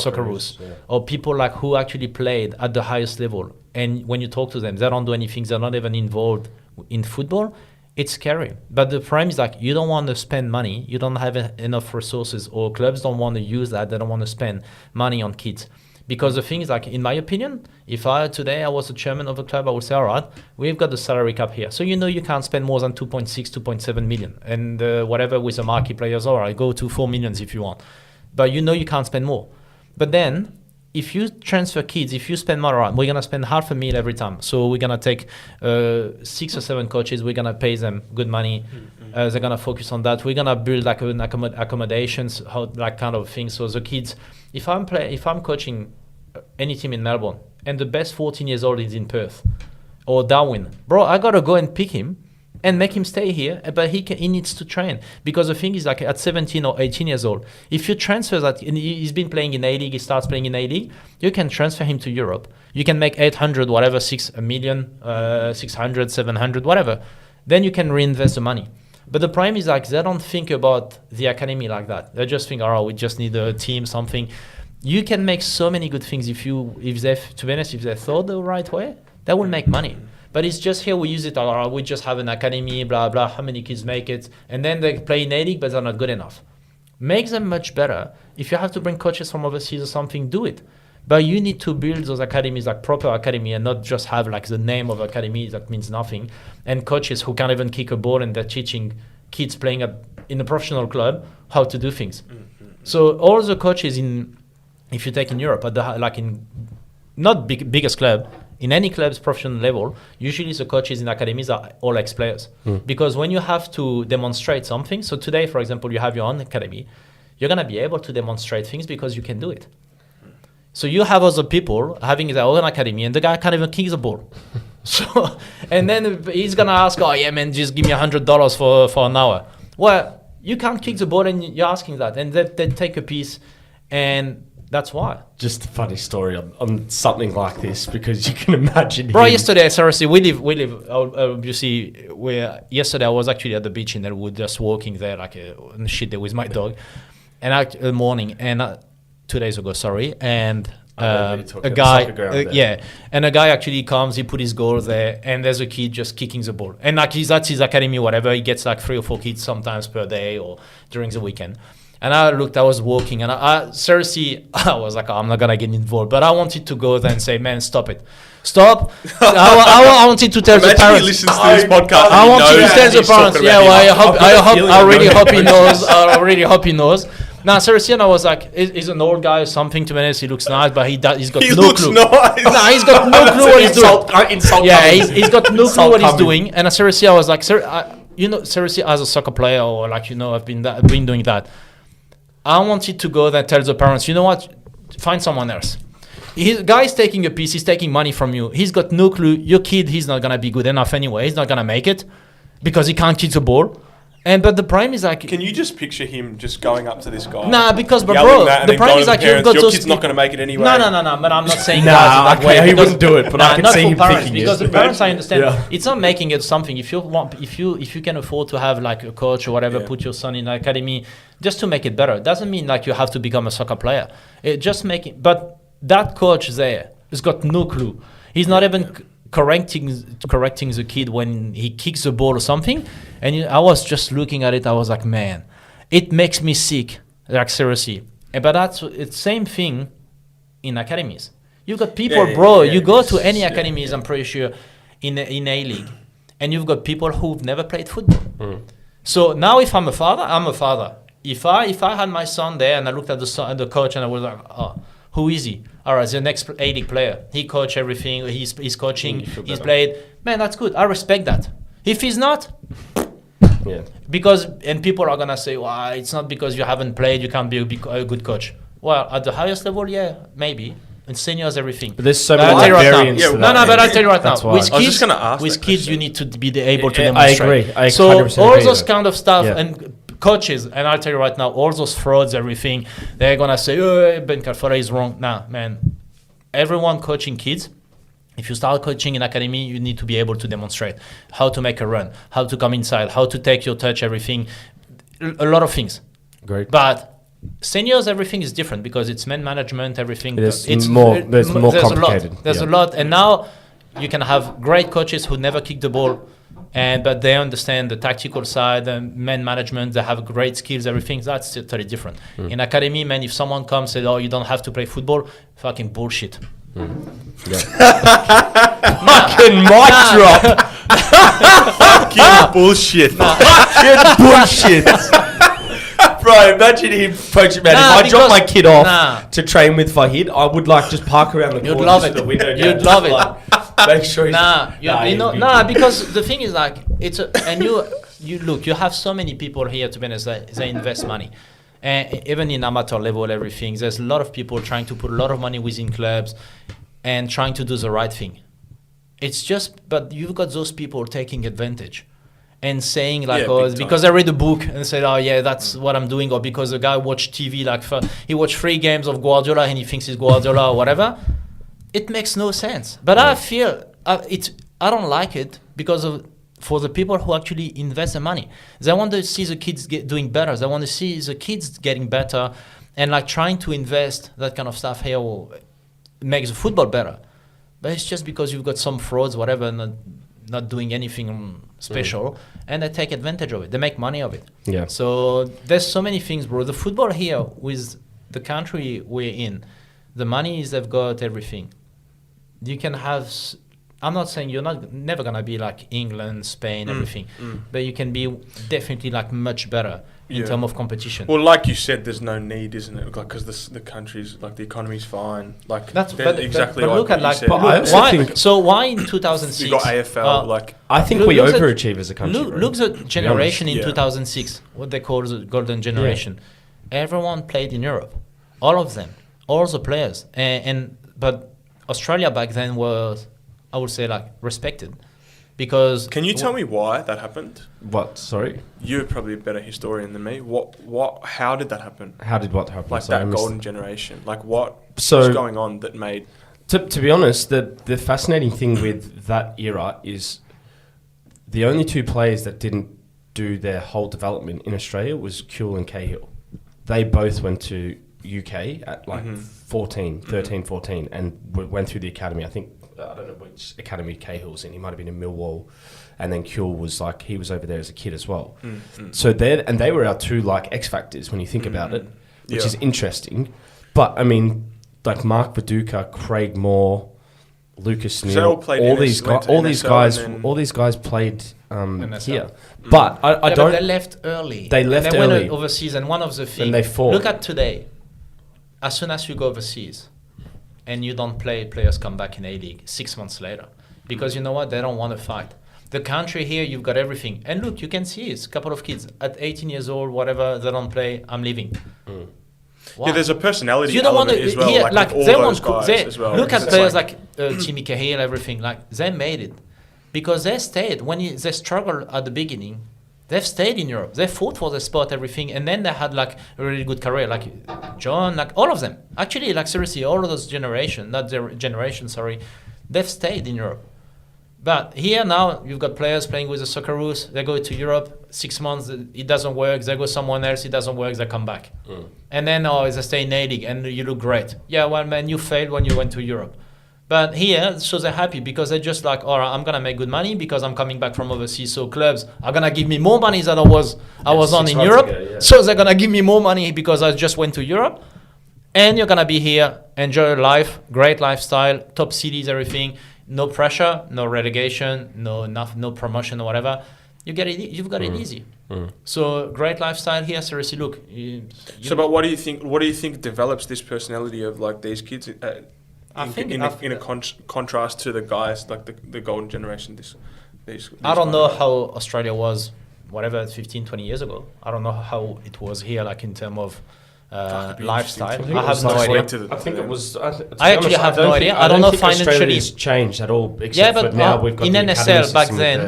Socceroos, or people like who actually played at the highest level, and when you talk to them, they don't do anything, they're not even involved in football, it's scary. But the problem is like you don't want to spend money, you don't have enough resources, or clubs don't want to use that, they don't want to spend money on kids. Because the thing is, like, in my opinion, if I was the chairman of a club, I would say, all right, we've got the salary cap here. So you can't spend more than 2.6, 2.7 million. And whatever with the marquee players, all right, go to 4 millions if you want. But you can't spend more. But then, if you transfer kids, if you spend more, all right, we're going to spend $500,000 every time. So we're going to take 6 or 7 coaches, we're going to pay them good money. They're going to focus on that. We're going to build like accommodations, like kind of things. So the kids... If I'm coaching any team in Melbourne and the best 14 years old is in Perth or Darwin, bro, I gotta go and pick him and make him stay here. But he needs to train, because the thing is, like, at 17 or 18 years old, if you transfer that, and he's been playing in A-League, he starts playing in A-League, you can transfer him to Europe. You can make 800, whatever, 6 million, 600, 700, whatever. Then you can reinvest the money. But the problem is, like, they don't think about the academy like that. They just think, oh, we just need a team, something. You can make so many good things if they thought the right way, they will make money. But it's just here we use it, or we just have an academy, blah, blah, how many kids make it? And then they play in A-League, but they're not good enough. Make them much better. If you have to bring coaches from overseas or something, do it. But you need to build those academies like proper academy, and not just have like the name of academy that means nothing, and coaches who can't even kick a ball and they're teaching kids playing in a professional club how to do things. So all the coaches if you take in Europe, not biggest club, in any club's professional level, usually the coaches in academies are all ex-players. Because when you have to demonstrate something, so today, for example, you have your own academy, you're going to be able to demonstrate things because you can do it. So you have other people having their own academy, and the guy can't even kick the ball. So, and then he's gonna ask, "Oh yeah, man, just give me $100 for an hour." Well, you can't kick the ball, and you're asking that, and they take a piece, and that's why. Just a funny story on something like this, because you can imagine. Bro, yesterday, seriously, we live. Obviously, yesterday I was actually at the beach in Elwood, just walking there like a shit there with my dog, and morning and. 2 days ago, sorry, and a guy, and a guy actually comes, he put his goal there, and there's a kid just kicking the ball, and like that's his academy, whatever. He gets like 3 or 4 kids sometimes per day or during the weekend. And I was walking, and I seriously, I was like, I'm not gonna get involved, but I wanted to go there and say, man, stop it, stop. I wanted to tell the parents. He listens to this podcast. I wanted to tell the parents. Yeah, well, I really hope he knows. I really hope he knows. Now, seriously, and I was like, he's an old guy or something, to be honest. He looks nice, but he's got no clue. Nice. No, he's got no clue what he's doing. Yeah, he's got no clue what he's doing. And seriously, I was like, seriously, as a soccer player, or like, I've been doing that. I wanted to go there and tell the parents, you know what, find someone else. Guy's taking a piece, he's taking money from you. He's got no clue. Your kid, he's not going to be good enough anyway. He's not going to make it because he can't kick the ball. But the problem is like... Can you just picture him just going up to this guy? Nah, because, but bro, the problem is like you've got your kid's not going to make it anyway. No, but I'm not saying that way. He wouldn't do it, but I can see him thinking because the parents, I understand, it's not making it something. If you can afford to have like a coach or whatever, put your son in an academy just to make it better. It doesn't mean like you have to become a soccer player. But that coach there has got no clue. He's not even... correcting the kid when he kicks the ball or something, and I was just looking at it. I was like, man, it makes me sick, like seriously. But it's same thing in academies. You got people, you go to any academies, I'm pretty sure, in A-League, and you've got people who've never played football. So now if I'm a father, I'm a father. If I had my son there and I looked at the coach and I was like, oh, who is he? All right, the next A-League player. He coach everything. He's coaching. He's played. Man, that's good. I respect that. If he's not, and people are gonna say, well, it's not because you haven't played, you can't be a good coach. Well, at the highest level, yeah, maybe. And seniors, everything. But there's so many variants. But I'll tell you right now. With kids, you need to be able to demonstrate. I agree. So all those kind of stuff and coaches, and I'll tell you right now, all those frauds, everything, they're gonna say, oh, Ben Khalfallah is wrong. Nah, man. Everyone coaching kids, if you start coaching in academy, you need to be able to demonstrate how to make a run, how to come inside, how to take your touch, everything. a lot of things. Great. But seniors, everything is different because it's man management, everything. It's more complicated. There's a lot. And now you can have great coaches who never kick the ball, but they understand the tactical side and man management. They have great skills, everything. That's totally different. In academy, man, if someone comes and says, oh, you don't have to play football, fucking bullshit. Fucking mic drop. Fucking bullshit. Fucking bullshit. Bro, imagine him approaching man. If I drop my kid off to train with Fahid, I would like just park around the corner. You'd love it. The window. You'd love it. Make sure he's because the thing is like you look, you have so many people here to be honest, they invest money. And even in amateur level, everything, there's a lot of people trying to put a lot of money within clubs and trying to do the right thing. It's just, but you've got those people taking advantage and saying like, because I read a book and said, oh yeah, that's what I'm doing, or because the guy watched TV, like he watched 3 games of Guardiola and he thinks he's Guardiola or whatever. It makes no sense. But I feel I don't like it because for the people who actually invest the money. They want to see the kids doing better. They want to see the kids getting better, and like trying to invest that kind of stuff here will make the football better. But it's just because you've got some frauds, whatever, not doing anything special, and they take advantage of it. They make money of it. Yeah. So there's so many things, bro. The football here with the country we're in, the money is they've got everything. You can have. I'm not saying you're never gonna be like England, Spain, everything, but you can be definitely like much better in terms of competition. Well, like you said, there's no need, isn't it? Like because the country's like the economy's fine. Like exactly. But look at like why in 2006 you got AFL like. I think we overachieve as a country. Look the generation in 2006, what they call the golden generation. Everyone played in Europe, all of them, all the players, but Australia back then was, I would say, like respected, because. Can you tell me why that happened? What? Sorry. You're probably a better historian than me. What? How did that happen? How did what happen? Like that golden generation. Like what was going on that made? To be honest, the fascinating thing with that era is the only 2 players that didn't do their whole development in Australia was Kuehl and Cahill. They both went to UK at like 13, 14, and went through the academy. I think, I don't know which academy Cahill's in. He might have been in Millwall. And then Kuehl was like, he was over there as a kid as well. So they were our 2 like X factors when you think about it, which is interesting. But I mean, like Mark Viduka, Craig Moore, Lucas Neal, all these guys played here. But but they left early. They went early overseas, and one of the things. And they fought. Look at today. As soon as you go overseas, and you don't play, players come back in A-League 6 months later, because you know what? They don't want to fight. The country here, you've got everything, and look, you can see it's a couple of kids at 18 years old, whatever. They don't play. I'm leaving. Yeah, there's a personality element as well. Here, like all those guys as well. Look at players like Timmy Cahill, everything. Like they made it because they stayed. When they struggled at the beginning, they've stayed in Europe. They fought for their spot, everything, and then they had like a really good career. Like John, like all of them. Actually, like seriously, all of those sorry, they've stayed in Europe. But here now, you've got players playing with the Socceroos. They go to Europe, 6 months, it doesn't work. They go somewhere else, it doesn't work, they come back. And then, they stay in A-League and you look great. Yeah, well, man, you failed when you went to Europe. But here, so they're happy because they're just like, all right, I'm going to make good money because I'm coming back from overseas. So clubs are going to give me more money than I was on in Europe. Ago. So they're going to give me more money because I just went to Europe. And you're going to be here, enjoy your life, great lifestyle, top cities, everything. No pressure, no relegation, no promotion or whatever. You've got it easy. So great lifestyle here. Seriously, look. But what do you think? What do you think develops this personality of like these kids? In a contrast to the guys like the golden generation. These I don't know how Australia was, whatever, 15, 20 years ago. I don't know how it was here, like in terms of. Lifestyle. I have no idea. I think it was. I actually have no idea. I don't know financially. Australia's changed at all. Except for now we've got in the NSL back then.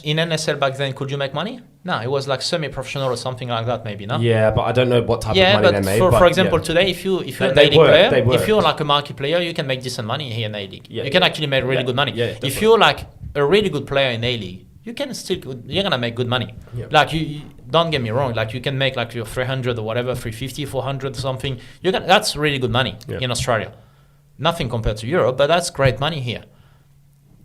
In NSL back then, could you make money? No, it was like semi-professional or something like that, maybe. No. Yeah, but I don't know what type of money they made. For example, today, if you're an A-League player, if you're like a market player, you can make decent money here in A-League. You can actually make really good money. If you're like a really good player in A-League, you're gonna make good money. Yep. Like you don't get me wrong. Like you can make like your 300 or whatever, 350, 400 or something. That's really good money in Australia. Nothing compared to Europe, but that's great money here.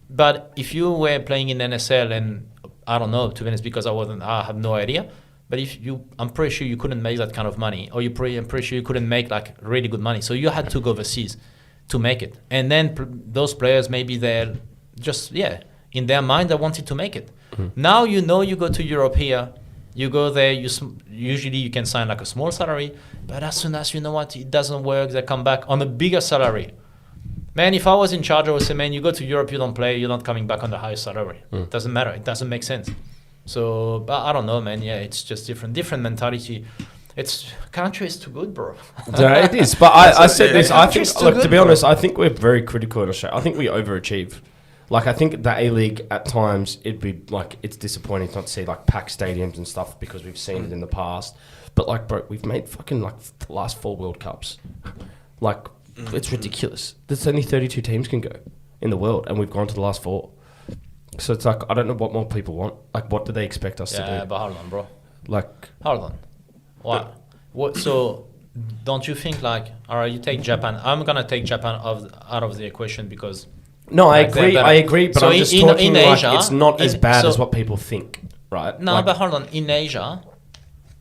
But if you were playing in NSL, and I don't know, to be honest, because I have no idea. But I'm pretty sure you couldn't make that kind of money, or I'm pretty sure you couldn't make like really good money. So you had to go overseas to make it. And then those players, maybe they're just, in their mind, they wanted to make it. Now you go to Europe here, you go there, usually you can sign like a small salary, but as soon as you know what, it doesn't work, they come back on a bigger salary. Man, if I was in charge, I would say, man, you go to Europe, you don't play, you're not coming back on the highest salary. It doesn't matter. It doesn't make sense. So, but I don't know, man. Yeah, it's just different mentality. Country is too good, bro. Yeah, it is. But I said this. I think, good, to be honest, I think we're very critical in Australia. I think we overachieve. Like, I think the A-League at times, it'd be like, it's disappointing not to see like packed stadiums and stuff because we've seen it in the past. But like, bro, we've made fucking like the last 4 World Cups. Like, it's ridiculous. There's only 32 teams can go in the world, and we've gone to the last 4. So it's like, I don't know what more people want. Like, what do they expect us to do? Yeah, but hold on, bro. Like, hold on. What? So, don't you think like, all right, you take Japan. I'm gonna take Japan out of the equation because. No, like, I agree. But so I'm just talking like Asia, it's not as bad as what people think, right? No, like, but hold on. In Asia,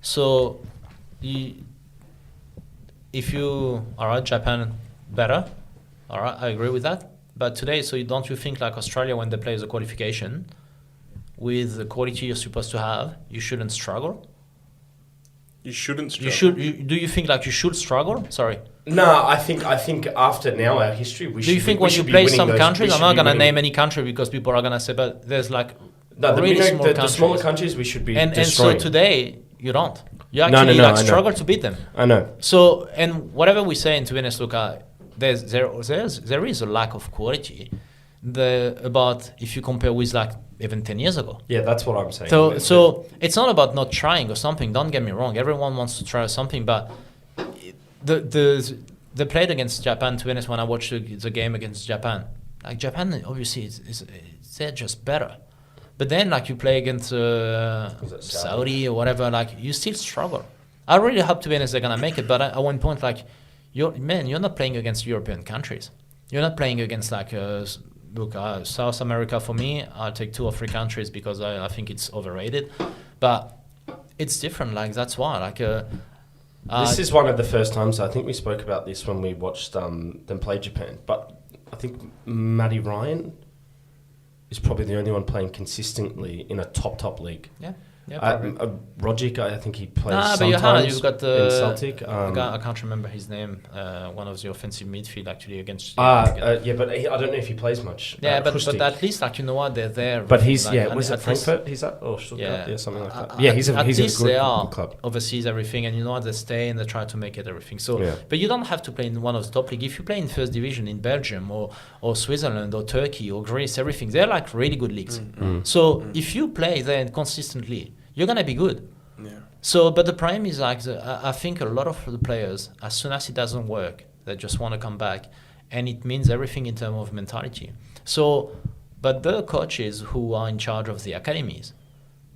so if you all right, Japan better. All right, I agree with that. But today, so don't you think like Australia, when they play the qualification, with the quality you're supposed to have, you shouldn't struggle? You shouldn't struggle. Do you think like you should struggle? Sorry. No, I think after now our history, we should. Do you think when you play some countries, I'm not gonna name any country because people are gonna say, but there's like really small countries. The smaller countries we should be and destroying. so today you don't. You actually struggle to beat them. I know. So and whatever we say in Venezuela, there is a lack of quality. About if you compare with like even 10 years ago. Yeah, that's what I'm saying. So it's not about not trying or something. Don't get me wrong. Everyone wants to try something, but they played against Japan. To be honest, when I watched the game against Japan, like Japan obviously they're just better. But then like you play against Saudi or whatever, like you still struggle. I really hope, to be honest, they're gonna make it. But at one point, like you're not playing against European countries. You're not playing against like South America. For me, I'll take 2 or 3 countries because I think it's overrated. But it's different. Like that's why. Like this is one of the first times. I think we spoke about this when we watched them play Japan. But I think Matty Ryan is probably the only one playing consistently in a top league. Yeah. Rogic, I think he plays sometimes. You've got in Celtic. I can't remember his name. One of the offensive midfield actually against. But I don't know if he plays much. But at least like you know what, they're there. But he's like, was it Frankfurt? He's at or Stuttgart? Something like that. He's a good club. Overseas everything, and you know what, they stay and they try to make it everything. So, but you don't have to play in one of the top league. If you play in first division in Belgium or Switzerland or Turkey or Greece, everything, they're like really good leagues. So if you play there consistently, you're gonna be good. Yeah. So, but the problem is like I think a lot of the players, as soon as it doesn't work, they just want to come back, and it means everything in terms of mentality. So, but the coaches who are in charge of the academies,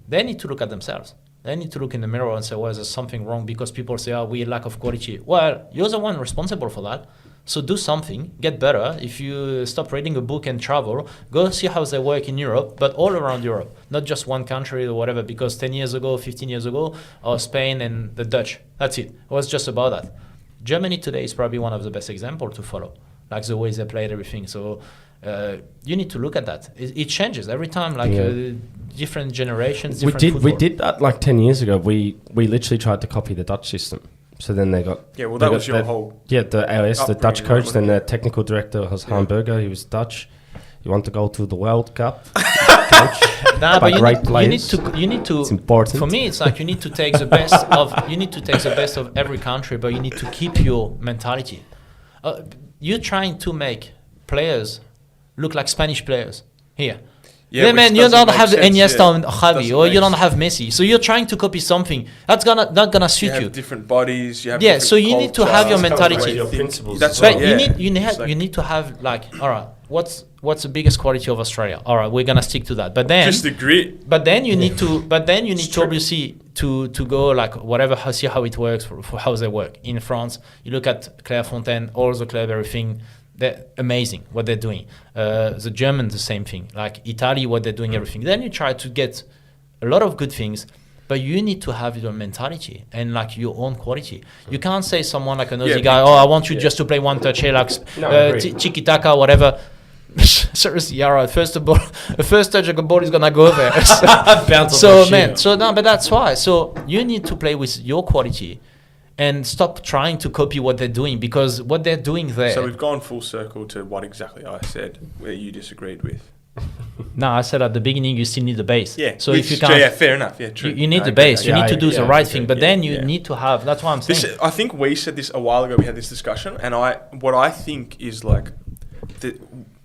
they need to look at themselves. They need to look in the mirror and say, well, there's something wrong because people say, oh, we lack of quality. Well, you're the one responsible for that. So do something, get better. If you stop reading a book and travel, go see how they work in Europe, but all around Europe, not just one country or whatever, because 10 years ago, 15 years ago, Spain and the Dutch, that's it. It was just about that. Germany today is probably one of the best examples to follow, like the way they played everything. So you need to look at that. It changes every time, like different generations, different football. We did that like 10 years ago. We literally tried to copy the Dutch system. So then they got... Yeah, well, that was your whole... Yeah, the AOS, the Dutch coach, then the technical director was Hamburger. He was Dutch. You want to go to the World Cup? But you need to... It's important. For me, it's like you need to take the best of every country, but you need to keep your mentality. You're trying to make players look like Spanish players here. Yeah, which man, you doesn't don't make have sense, Iniesta yeah. and Xavi, Doesn't or make you don't sense. have Messi. So you're trying to copy something that's not gonna You suit have you. different bodies. You have Yeah, different so you need to have your cultures, mentality. the way you Your think. principles That's as But right. Yeah. you need to have like, all right, what's the biggest quality of Australia? All right, we're gonna stick to that. But then Just the grit. But then you need to. But then you need to true. obviously to go like whatever. See how it works for how they work in France. You look at Clairefontaine, all the club, everything. They're amazing what they're doing. The Germans, the same thing. Like Italy, what they're doing, everything. Then you try to get a lot of good things, but you need to have your mentality and like your own quality. You can't say someone like an Aussie guy, oh, I want you just to play one touch, like agreed. tiki taka, whatever. Seriously, yeah, right. The first touch of the ball is gonna go there. Bounce So off man, so no, but that's why. So you need to play with your quality, and stop trying to copy what they're doing, because what they're doing there. So we've gone full circle to what exactly I said, where you disagreed with. No, I said at the beginning you still need the base. Yeah. So if you can't, Yeah, fair enough. Yeah, true. you need No, the I agree. base. You Yeah, need to do the right I thing, agree. but then Yeah, you yeah. need to have. That's what I'm saying. This, I think we said this a while ago. We had this discussion, and what I think is like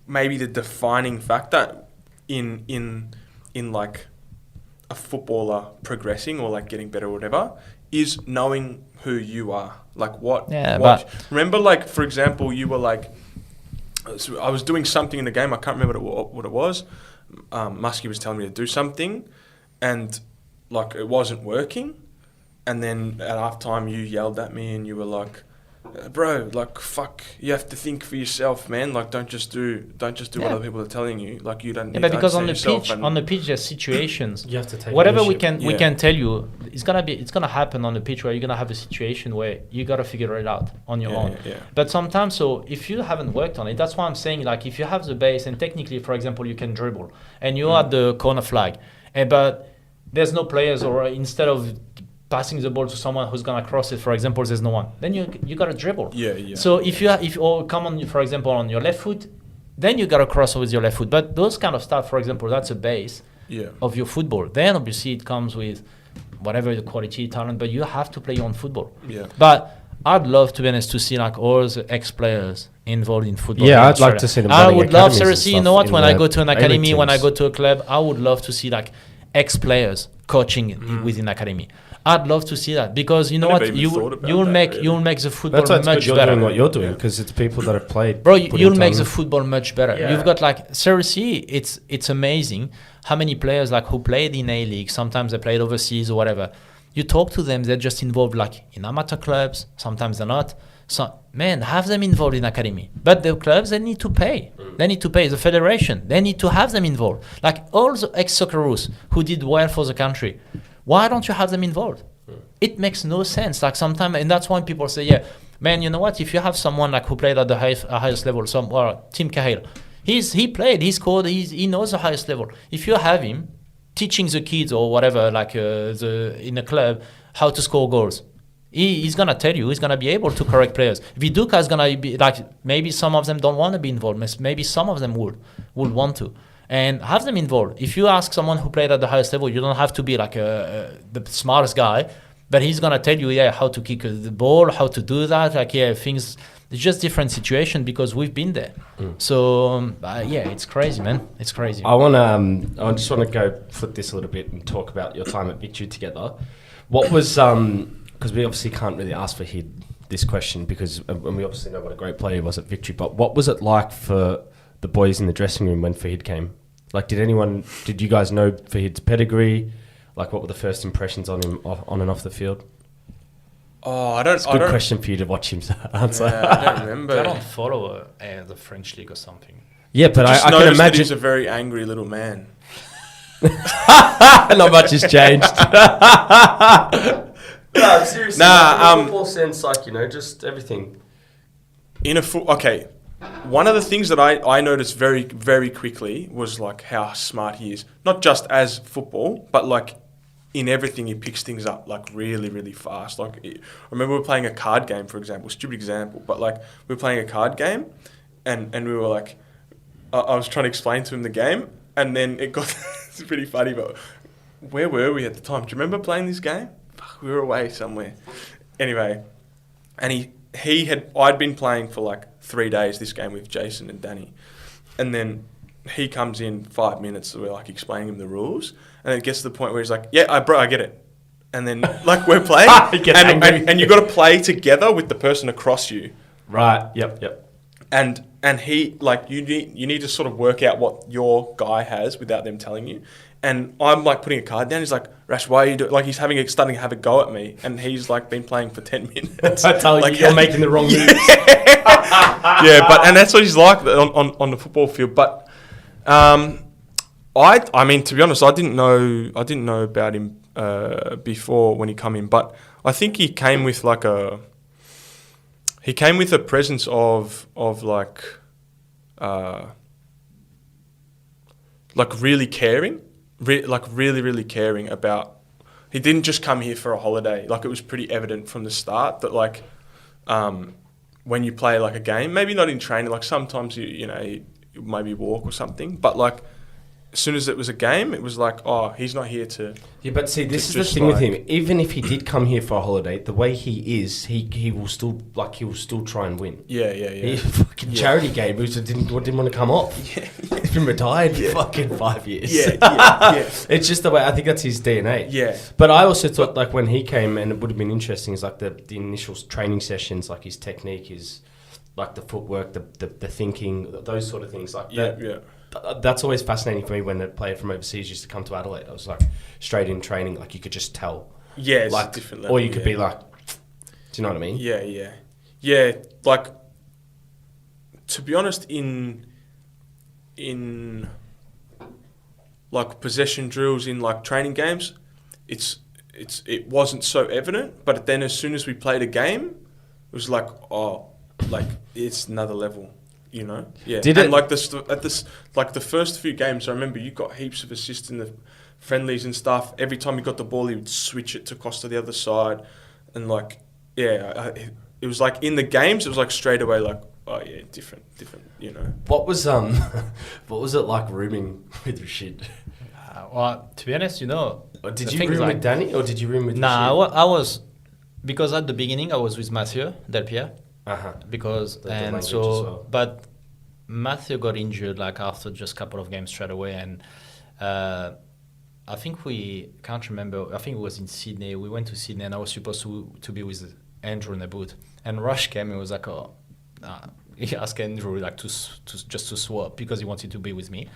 maybe the defining factor in like a footballer progressing or like getting better or whatever is knowing who you are. Like what? Yeah, what, but remember, like for example, you were like, so I was doing something in the game. I can't remember what it was. Muskie was telling me to do something, and like it wasn't working. And then at half time, you yelled at me and you were like, "Bro, like fuck, you have to think for yourself, man. Like don't just do what Yeah. other people are telling you. Like you don't." yeah, need but to because understand on the yourself pitch, there's situations. You have to take Whatever ownership. we Yeah. can tell you, it's gonna happen on the pitch where you're gonna have a situation where you gotta figure it out on your own. Yeah. But sometimes, so if you haven't worked on it, that's why I'm saying, like, if you have the base and technically, for example, you can dribble and you're at the corner flag, but there's no players, or instead of passing the ball to someone who's gonna cross it, for example, there's no one, then you gotta dribble. Yeah. So if or come on, for example, on your left foot, then you gotta cross with your left foot. But those kind of stuff, for example, that's a base Yeah. of your football. Then obviously it comes with whatever the quality, talent, but you have to play your own football. Yeah. But I'd love, to be honest, to see like all the ex-players involved in football. Yeah, in I'd like Australia. to see them I running would love, academies and seriously, you stuff know what, in when I the go to an A-League academy, when I teams. go to a club, I would love to see like ex-players coaching within academy. I'd love to see that, because you know I never what, even thought about you'll that, make really. you'll make the football That's why it's good much you're better. doing what you're doing, because it's people that have played. Bro, putting you'll make the time. football much better. Yeah. You've got like, seriously, it's amazing how many players like who played in A-League, sometimes they played overseas or whatever. You talk to them, they're just involved like in amateur clubs, sometimes they're not. So man, have them involved in academy. But the clubs, they need to pay. They need to pay. The federation, they need to have them involved. Like all the ex-Socceroos who did well for the country, why don't you have them involved? It makes no sense. Like sometimes, and that's why people say, yeah, man, you know what? If you have someone like who played at the highest level, Tim Cahill, he played, he scored, he knows the highest level. If you have him teaching the kids or whatever, like in a club, how to score goals, he's gonna tell you, he's gonna be able to correct players. Viduka is gonna be like, maybe some of them don't want to be involved, maybe some of them would want to. And have them involved. If you ask someone who played at the highest level, you don't have to be like the smartest guy, but he's gonna tell you, yeah, how to kick the ball, how to do that. Like, yeah, things. It's just different situation because we've been there. So yeah, it's crazy, man. It's crazy. I just want to go flip this a little bit and talk about your time at Victory together. What was because we obviously can't really ask Fahid this question, because and we obviously know what a great player he was at Victory. But what was it like for the boys in the dressing room when Fahid came? Like, did you guys know Fahid's pedigree? Like, what were the first impressions on him on and off the field? Oh, I don't. It's a good question for you to watch him answer. Yeah, I don't remember. I don't follow the French league or something. Yeah, but Just I can noticed that imagine he's a very angry little man. not much has changed. No, seriously. Nah, in a football sense, like, just everything. Okay, one of the things that I noticed very, very quickly was like how smart he is. Not just as football, but like in everything he picks things up like really, really fast. Like I remember we were playing a card game, for example, stupid example, but like we were playing a card game and we were like, I was trying to explain to him the game, and then it got, it's pretty funny, but where were we at the time? Do you remember playing this game? Fuck, we were away somewhere. Anyway, and I'd been playing for like 3 days this game with Jason and Danny, and then he comes in 5 minutes, we're like explaining him the rules, and it gets to the point where he's like, yeah, bro, I get it. And then like we're playing, and you got to play together with the person across you. Right. Yep. And he like you need to sort of work out what your guy has without them telling you. And I'm like putting a card down. He's like, Rash, why are you doing? Like he's starting to have a go at me, and he's like been playing for 10 minutes. I tell like, you, you're making the wrong moves. And that's what he's like on the football field. But I mean, to be honest, I didn't know about him before when he come in, but I think he came with a presence of like really caring, really caring about. He didn't just come here for a holiday. Like it was pretty evident from the start that like when you play like a game, maybe not in training, like sometimes you maybe walk or something, but like as soon as it was a game, it was like, oh, he's not here to... Yeah, but see, this is the thing with him. Even if he did come here for a holiday, the way he is, he will still try and win. Yeah. He fucking charity game, who didn't want to come off. Yeah. He's been retired for fucking 5 years. Yeah. It's just the way, I think that's his DNA. Yeah. But I also thought, like, when he came, and it would have been interesting, is like the initial training sessions, like his technique, his, like the footwork, the thinking, those sort of things like that. Yeah. That's always fascinating for me when a player from overseas used to come to Adelaide. I was like, straight in training, like you could just tell. Yeah, it's like, a different level. Or you could be like, do you know what I mean? Yeah, like, to be honest, in like possession drills, in like training games, it wasn't so evident, but then as soon as we played a game, it was like, oh, like it's another level. You know, yeah. Like the first few games, I remember you got heaps of assists in the friendlies and stuff. Every time you got the ball, he would switch it to cross to the other side, and like, it was like in the games, it was like straight away, like, oh yeah, different. You know. What was it like rooming with Rashid? Well, to be honest, did you room with Danny or did you room with? Nah, Rashid? I was, because at the beginning I was with Mathieu Del Pierre. Because but Matthew got injured like after just a couple of games straight away, and I think can't remember. I think it was in Sydney. We went to Sydney, and I was supposed to be with Andrew in the booth. And Rush came and was like, he asked Andrew like to swap because he wanted to be with me.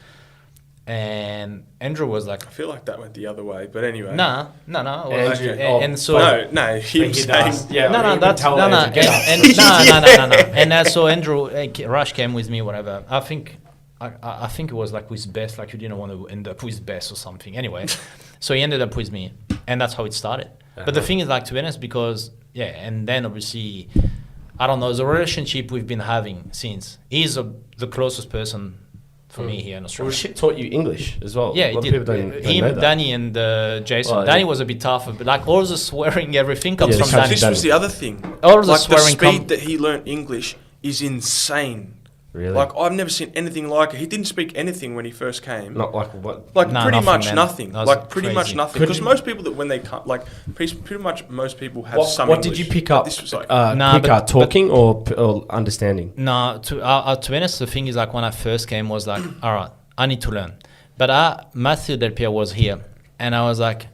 And Andrew was like, I feel like that went the other way, but anyway. No. And so so Andrew, Rush came with me, whatever. I think it was like with Bess, like you didn't want to end up with Bess or something. Anyway, so he ended up with me, and that's how it started. But the thing is, like, to be honest, because and then obviously, I don't know, the relationship we've been having since. He's the closest person for me here in Australia. Rashid taught you English as well. Yeah, he did. Him, Danny, and Jason. Well, Danny was a bit tough, but like all the swearing, everything comes from Danny. This was the other thing. All the like swearing the speed that he learnt English is insane. Really? Like I've never seen anything like it. He didn't speak anything when he first came. Not like what? Like pretty much nothing. Like pretty much crazy. nothing. Because most people that when they come, like pretty much most people have some. What English. did you pick up? This was like talking or understanding? No, to be honest, the thing is like when I first came was like, all right, I need to learn. But Matthew Del Pierre was here, and I was like,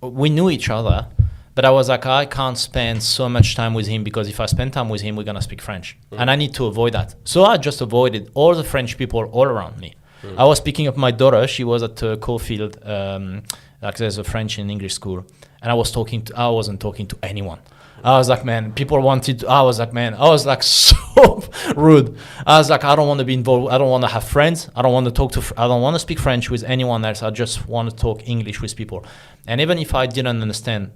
we knew each other, but I was like, I can't spend so much time with him because if I spend time with him, we're gonna speak French, and I need to avoid that. So I just avoided all the French people all around me. I was picking up my daughter. She was at Caulfield, like there's a French and English school, and I wasn't talking to anyone. I was like, man, people wanted. I was like so rude. I was like, I don't want to be involved. I don't want to have friends. I don't want to I don't want to speak French with anyone else. I just want to talk English with people. And even if I didn't understand,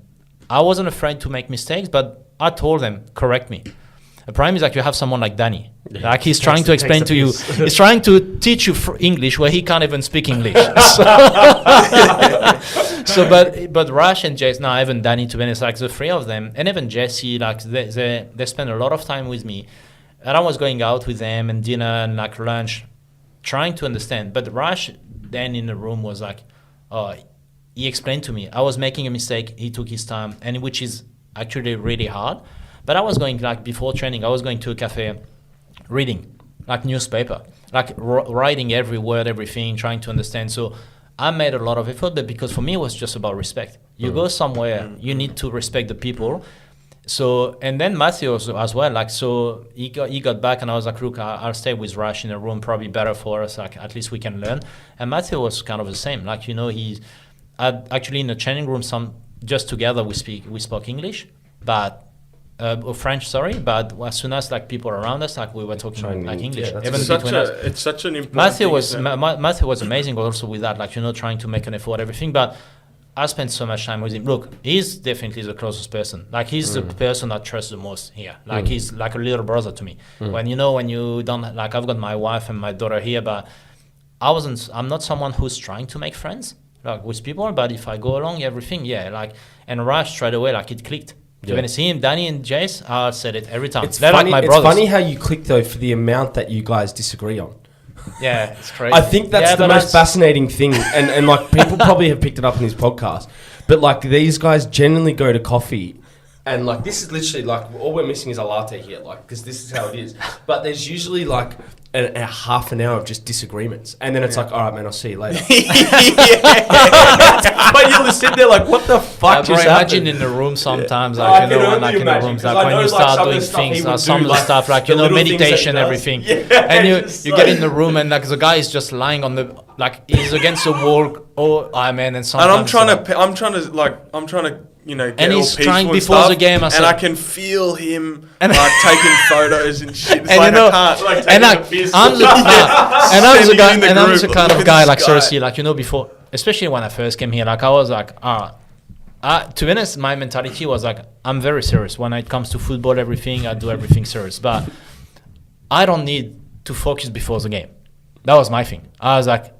I wasn't afraid to make mistakes. But I told them, correct me. The problem is like you have someone like Danny. Like he's trying to explain to you. He's trying to teach you English where he can't even speak English. But Rash and Jesse, even Danny, to be honest, like the three of them, and even Jesse, like they spend a lot of time with me, and I was going out with them and dinner and like lunch, trying to understand. But Rash then in the room was like, he explained to me. I was making a mistake. He took his time, and which is actually really hard. But I was going like before training, I was going to a cafe, reading. like newspaper, like writing every word, everything, trying to understand. So I made a lot of effort, but because for me it was just about respect. You go somewhere, you need to respect the people. So, and then Matthew as well, like, so he got back and I was like, look, I'll stay with Rash in a room, probably better for us, like at least we can learn. And Matthew was kind of the same, like, you know, he's actually in the training room, just together we spoke English, but French, sorry, but as soon as like people around us, like we were talking like English. Yeah, even between us. It's such an important Matthew thing, Matthew was amazing also with that, like, you know, trying to make an effort, everything, but I spent so much time with him. Look, he's definitely the closest person. Like, he's the person I trust the most here. Like, he's like a little brother to me. When you don't, like, I've got my wife and my daughter here, but I'm not someone who's trying to make friends, like, with people, but if I go along, everything, yeah, like, and Rush straight away, like, it clicked. Yeah. When I see him, Danny and Jace, I said it every time. They're funny, like my brothers. It's funny how you click, though, for the amount that you guys disagree on. Yeah, it's crazy. I think that's the most fascinating thing, and like people probably have picked it up in this podcast, but like these guys genuinely go to coffee, and like this is literally like all we're missing is a latte here, like because this is how it is. But there's usually like a half an hour of just disagreements, and then it's like, all right, man, I'll see you later. But you'll just sit there like, what the fuck just imagine happened? in the room sometimes, like, you know, when, like in the rooms, like when you start doing things, some of the stuff, like, you know, meditation, everything, and you get in the room and like the guy is just lying on the, like, he's against the wall. Oh, man, and sometimes. And I'm trying to. You know, get and all he's peaceful trying and before stuff, the game, and I can feel him like taking photos and shit. It's like, I can't. Like, and like, I'm the guy, and I'm the kind of guy, like, seriously, like, you know, before, especially when I first came here, like, I was like, to be honest, my mentality was like, I'm very serious when it comes to football, everything. I do everything serious, but I don't need to focus before the game. That was my thing. I was like,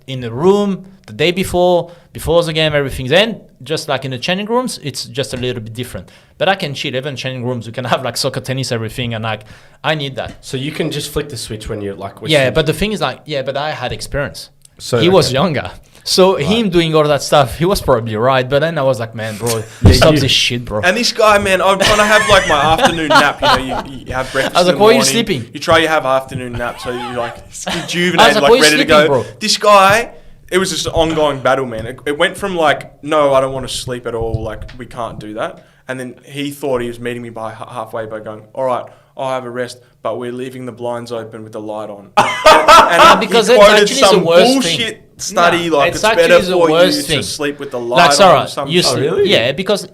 in the room the day before the game, everything's in. Just like in the training rooms, it's just a little bit different. But I can chill. Even training rooms, you can have like soccer, tennis, everything, and like I need that. So you can just flick the switch when you're like. Yeah, but the thing is, like, but I had experience. So he was younger. So him doing all that stuff, he was probably right. But then I was like, man, bro, stop this shit, bro. And this guy, man, I'm trying to have like my afternoon nap. You know, you have breakfast. I was like, why are you sleeping? You try to have afternoon nap so you're like rejuvenated, like ready to go. Bro? This guy, it was just an ongoing battle, man. It went from like, no, I don't want to sleep at all. Like, we can't do that. And then he thought he was meeting me by halfway by going, all right, I'll have a rest, but we're leaving the blinds open with the light on. and because he it's quoted actually some the worst bullshit thing. like it's better for you to sleep with the light like, Sarah, on. Some really? Yeah, because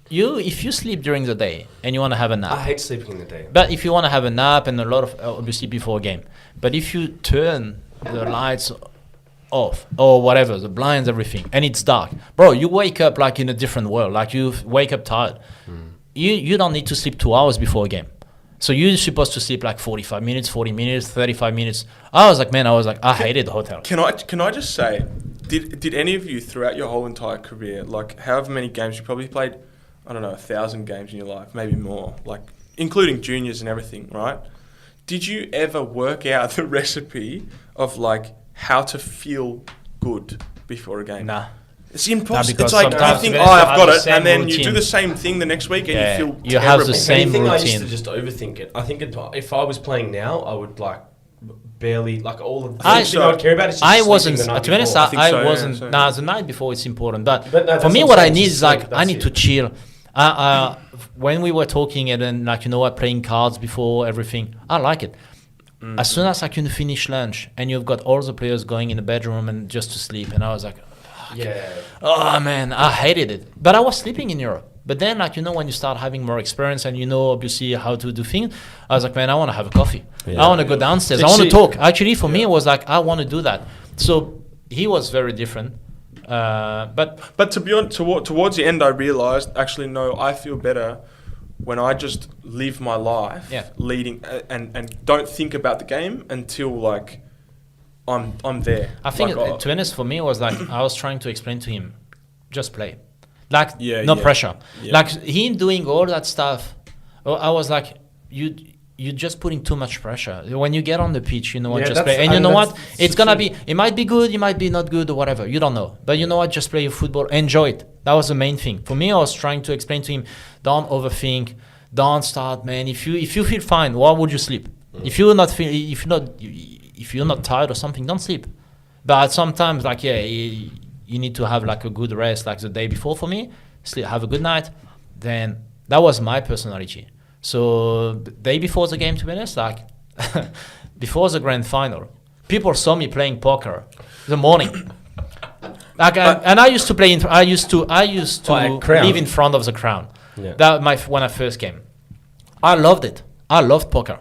if you sleep during the day and you want to have a nap. I hate sleeping in the day. But if you want to have a nap and a lot of, obviously before a game. But if you turn the lights off or whatever, the blinds, everything, and it's dark, bro, you wake up like in a different world. Like, you wake up tired. You don't need to sleep 2 hours before a game. So you're supposed to sleep like 45 minutes, 40 minutes, 35 minutes. I hated the hotel. Can I just say, did any of you throughout your whole entire career, like however many games you probably played, I don't know, 1,000 games in your life, maybe more, like including juniors and everything, right? Did you ever work out the recipe of like how to feel good before a game? Nah. It's impossible. It's like you think, I've got it, and then you do the same thing the next week, and you feel you have the same routine. I used to just overthink it. I think if I was playing now, I would like barely like all of the things I would care about. Is just I wasn't. To be honest, I wasn't. Nah, the night before it's important, but no, for me, what I need is like I need to chill. When we were talking and then like playing cards before everything, I like it. As soon as I can finish lunch and you've got all the players going in the bedroom and just to sleep, and I was like. Yeah. Oh man, I hated it. But I was sleeping in Europe. But then, like, when you start having more experience and obviously how to do things, I was like, man, I want to have a coffee. I want to go downstairs. I want to talk. Actually, for me, it was like, I want to do that. So he was very different. But to be honest, towards the end, I realized, actually, no, I feel better when I just live my life leading and don't think about the game until like I'm there. I think, to be honest, for me, it was like I was trying to explain to him, just play. Like, no pressure. Yeah. Like, him doing all that stuff, I was like, you're just putting too much pressure. When you get on the pitch, just play. And you know what? It's going to be, it might be good, it might be not good or whatever. You don't know. But you know what? Just play your football. Enjoy it. That was the main thing. For me, I was trying to explain to him, don't overthink. Don't start, man. If you feel fine, why would you sleep? If you're not tired or something, don't sleep. But sometimes, like, you need to have like a good rest, like the day before. For me, sleep, have a good night. Then that was my personality. So the day before the game, to be honest, like before the grand final, people saw me playing poker the morning. Like, and I used to play. I used to live in front of the Crown. Yeah. When I first came, I loved it. I loved poker,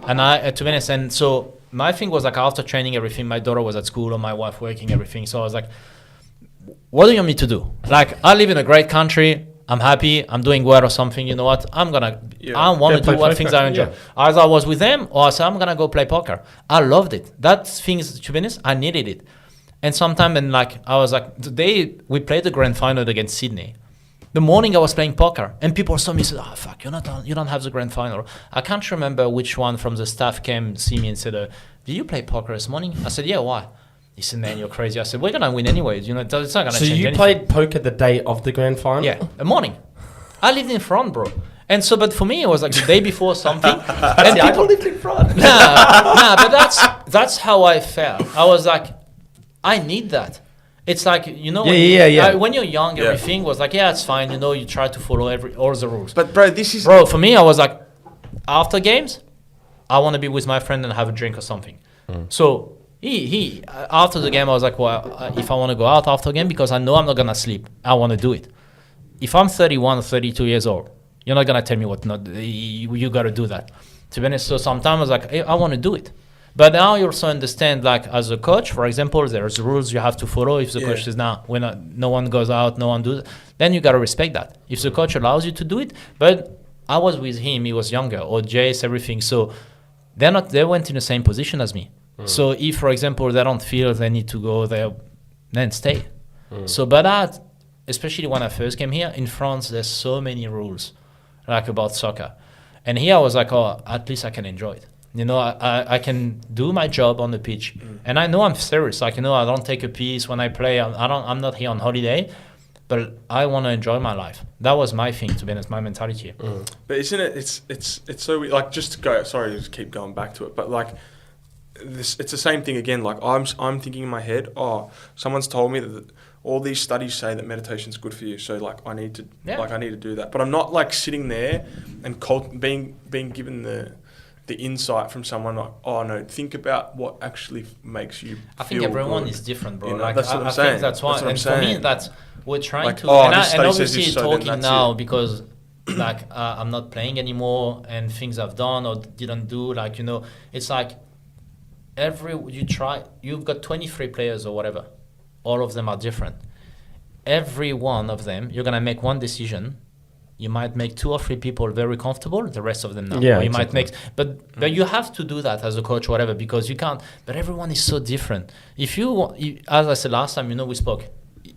and to be honest, and so my thing was like after training everything, my daughter was at school or my wife working everything. So I was like, what do you want me to do? Like, I live in a great country. I'm happy. I'm doing well or something. You know what? I want to do what things I enjoy. Yeah. Either I was with them or I said, I'm going to go play poker. I loved it. That things, to be honest, I needed it. And sometime, and like, I was like, the day we played the grand final against Sydney, the morning I was playing poker and people saw me and said, oh, fuck, you don't have the grand final. I can't remember which one from the staff came see me and said, did you play poker this morning? I said, yeah, why? He said, man, you're crazy. I said, we're going to win anyways. You know, it's not going to change anything. So you played poker the day of the grand final? Yeah, the morning. I lived in front, bro. And so, but for me, it was like the day before something. And people lived in front. But that's how I felt. I was like, I need that. It's like, you know, when you're young, everything was like, yeah, it's fine. You know, you try to follow all the rules. But bro, for me, I was like, after games, I want to be with my friend and have a drink or something. So he after the game, I was like, well, if I want to go out after the game, because I know I'm not going to sleep, I want to do it. If I'm 31 or 32 years old, you're not going to tell me what not, you got to do that. To be honest, so sometimes I was like, hey, I want to do it. But now you also understand, like, as a coach, for example, there's rules you have to follow. If the coach says, no one goes out, no one does it, then you got to respect that. If the coach allows you to do it, but I was with him, he was younger, or Jace, everything. So they went in the same position as me. So if, for example, they don't feel they need to go there, then stay. So, but that, especially when I first came here, in France, there's so many rules, like, about soccer. And here I was like, oh, at least I can enjoy it. You know, I can do my job on the pitch, and I know I'm serious. Like, you know, I don't take a piece when I play. I'm not here on holiday, but I want to enjoy my life. That was my thing, to be honest, my mentality. But isn't it? It's so weird. Like, just to go. Sorry, to just keep going back to it. But like, it's the same thing again. Like, I'm thinking in my head, oh, someone's told me that all these studies say that meditation's good for you. So like, I need to do that. But I'm not like sitting there and being given the insight from someone like, oh no, think about what actually makes you I think everyone is different, bro. You know, like, that's what I'm I saying. think that's why. And for me, that's we're trying like, to. Oh, and obviously talking now it. because like I'm not playing anymore, and things I've done or didn't do, like, you know, it's like you've got 23 players or whatever. All of them are different. Every one of them, you're gonna make one decision. You might make 2 or 3 people very comfortable, the rest of them not. Yeah, or you exactly. might make, but you have to do that as a coach, whatever, because you can't. But everyone is so different. If as I said last time, you know, we spoke.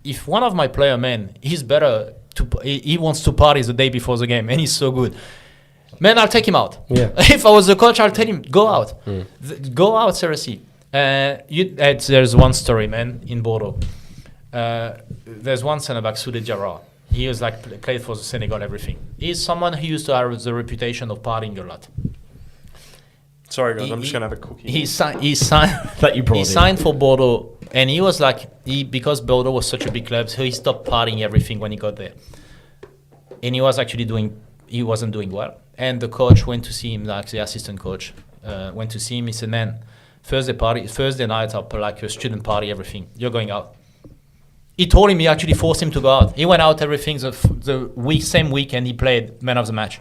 If one of my player, man, he's better he wants to party the day before the game, and he's so good, man, I'll take him out. Yeah. If I was the coach, I'll tell him go out, go out seriously. There's one story, man, in Bordeaux. There's one centre back, Soudé Diarra. He was like played for Senegal, everything. He's someone who used to have the reputation of partying a lot. Sorry guys, I'm just gonna have a cookie. He signed that you brought he signed for Bordeaux, and he was like because Bordeaux was such a big club, so he stopped partying everything when he got there. And he wasn't doing well. And the coach went to see him, like the assistant coach went to see him. He said, man, Thursday night up like a student party, everything. You're going out. He told him, he actually forced him to go out. He went out everything same weekend he played man of the match.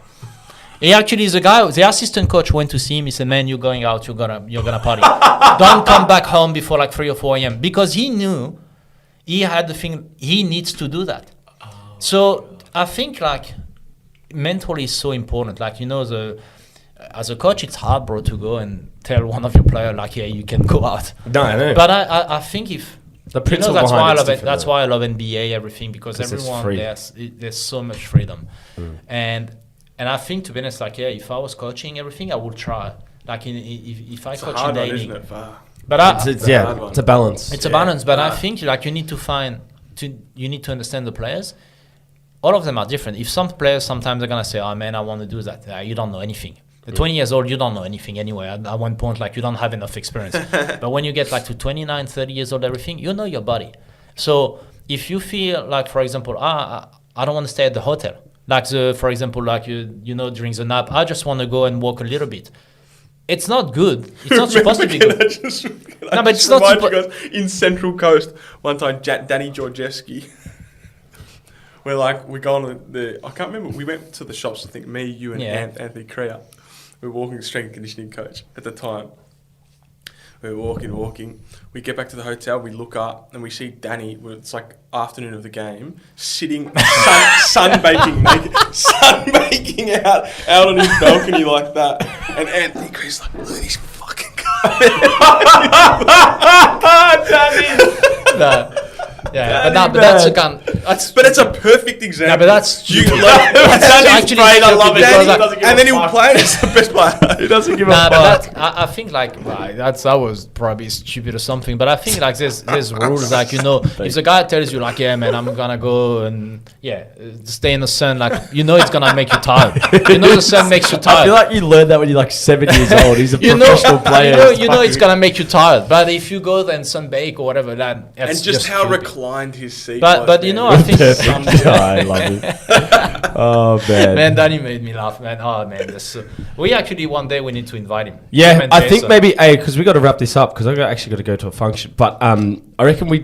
He actually is the assistant coach went to see him. He said, man, you're going out, you're gonna party. Don't come back home before like 3 or 4 a.m. Because he knew he had the thing, he needs to do that. So I think like mentally is so important. Like, you know, as a coach, it's hard, bro, to go and tell one of your players like, yeah, you can go out. No, I know. But I think if the principle that's why I love it. That's why I love NBA, everything, because everyone there's so much freedom, and I think, to be honest, like, yeah, if I was coaching everything, I would try. Like, if I coach in daily, isn't it? But it's a balance. It's a balance, but I think like you need to understand the players. All of them are different. If some players sometimes are gonna say, "Oh man, I want to do that," you don't know anything. At 20 years old, you don't know anything anyway. At one point, like, you don't have enough experience. But when you get like to 29, 30 years old, everything, you know your body. So if you feel like, for example, I don't want to stay at the hotel. Like, for example, like, you know, during the nap, I just want to go and walk a little bit. It's not good. It's not supposed to be good. No, but it's not in Central Coast, one time, Danny Georgieski, we go on I can't remember, we went to the shops, I think, me, you and Anthony Crea. We were walking the strength and conditioning coach at the time. We were walking. We get back to the hotel, we look up, and we see Danny, it's like afternoon of the game, sitting, sunbaking out on his balcony like that. And Anthony Cree's like, look at these fucking guys. But that's a gun. But it's a perfect example. Yeah, but that's Danny's great. I love it. And then he'll play it as the best player. He doesn't give a but fuck. I think like that was probably stupid or something. But I think like there's rules, like, you know, if the guy tells you like, yeah man, I'm gonna go and stay in the sun, like, you know, it's gonna make you tired. You know, the sun makes you tired. I feel like you learned that when you're like 7 years old. He's a professional player. You know it's gonna make you tired. But if you go then sunbake or whatever, that's and just how stupid. Reclined his seat. But you know, I think I love it. Oh man, Danny made me laugh, man. Oh man, we actually one day we need to invite him. Yeah, I think maybe because we got to wrap this up because I actually got to go to a function. But I reckon we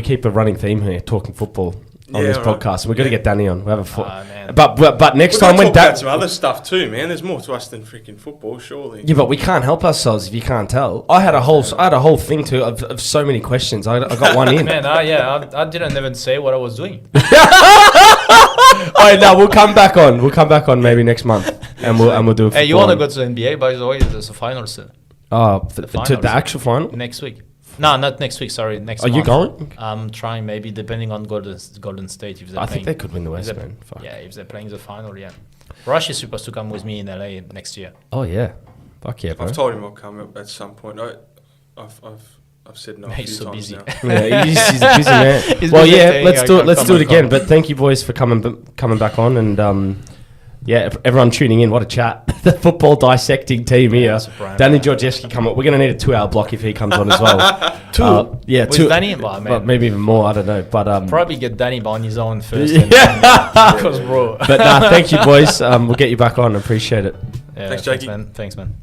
keep a running theme here, talking football on this podcast. We're going to get Danny on. We have a but next time when Dan, some other stuff too, man. There's more to us than freaking football, surely. Yeah, but we can't help ourselves if you can't tell. I had a whole thing too of so many questions. I got one in. Man, I didn't even say what I was doing. All right, now we'll come back on. We'll come back on maybe next month, and we'll do. Hey, you want to go to the NBA? By the way, there's a final soon. To the actual final next week. No, not next week. Sorry, next month. Are you going? I'm trying, maybe depending on Golden State. If I think they could win the West, man. Yeah, if they're playing the final, yeah. Rush is supposed to come with me in LA next year. Oh yeah, fuck yeah, bro. I've told him I'll come at some point. I've said no. He's so busy. Yeah, he's a busy man. Well, yeah, let's do it again. But thank you, boys, for coming back on and. Yeah, everyone tuning in, what a chat. The football dissecting team here. Danny Georgieski come up. We're going to need a 2-hour block if he comes on as well. With Danny, but maybe even more, I don't know. But probably get Danny on his own first. Because, bro. But thank you, boys. We'll get you back on. Appreciate it. Thanks, Jakey. Thanks, man.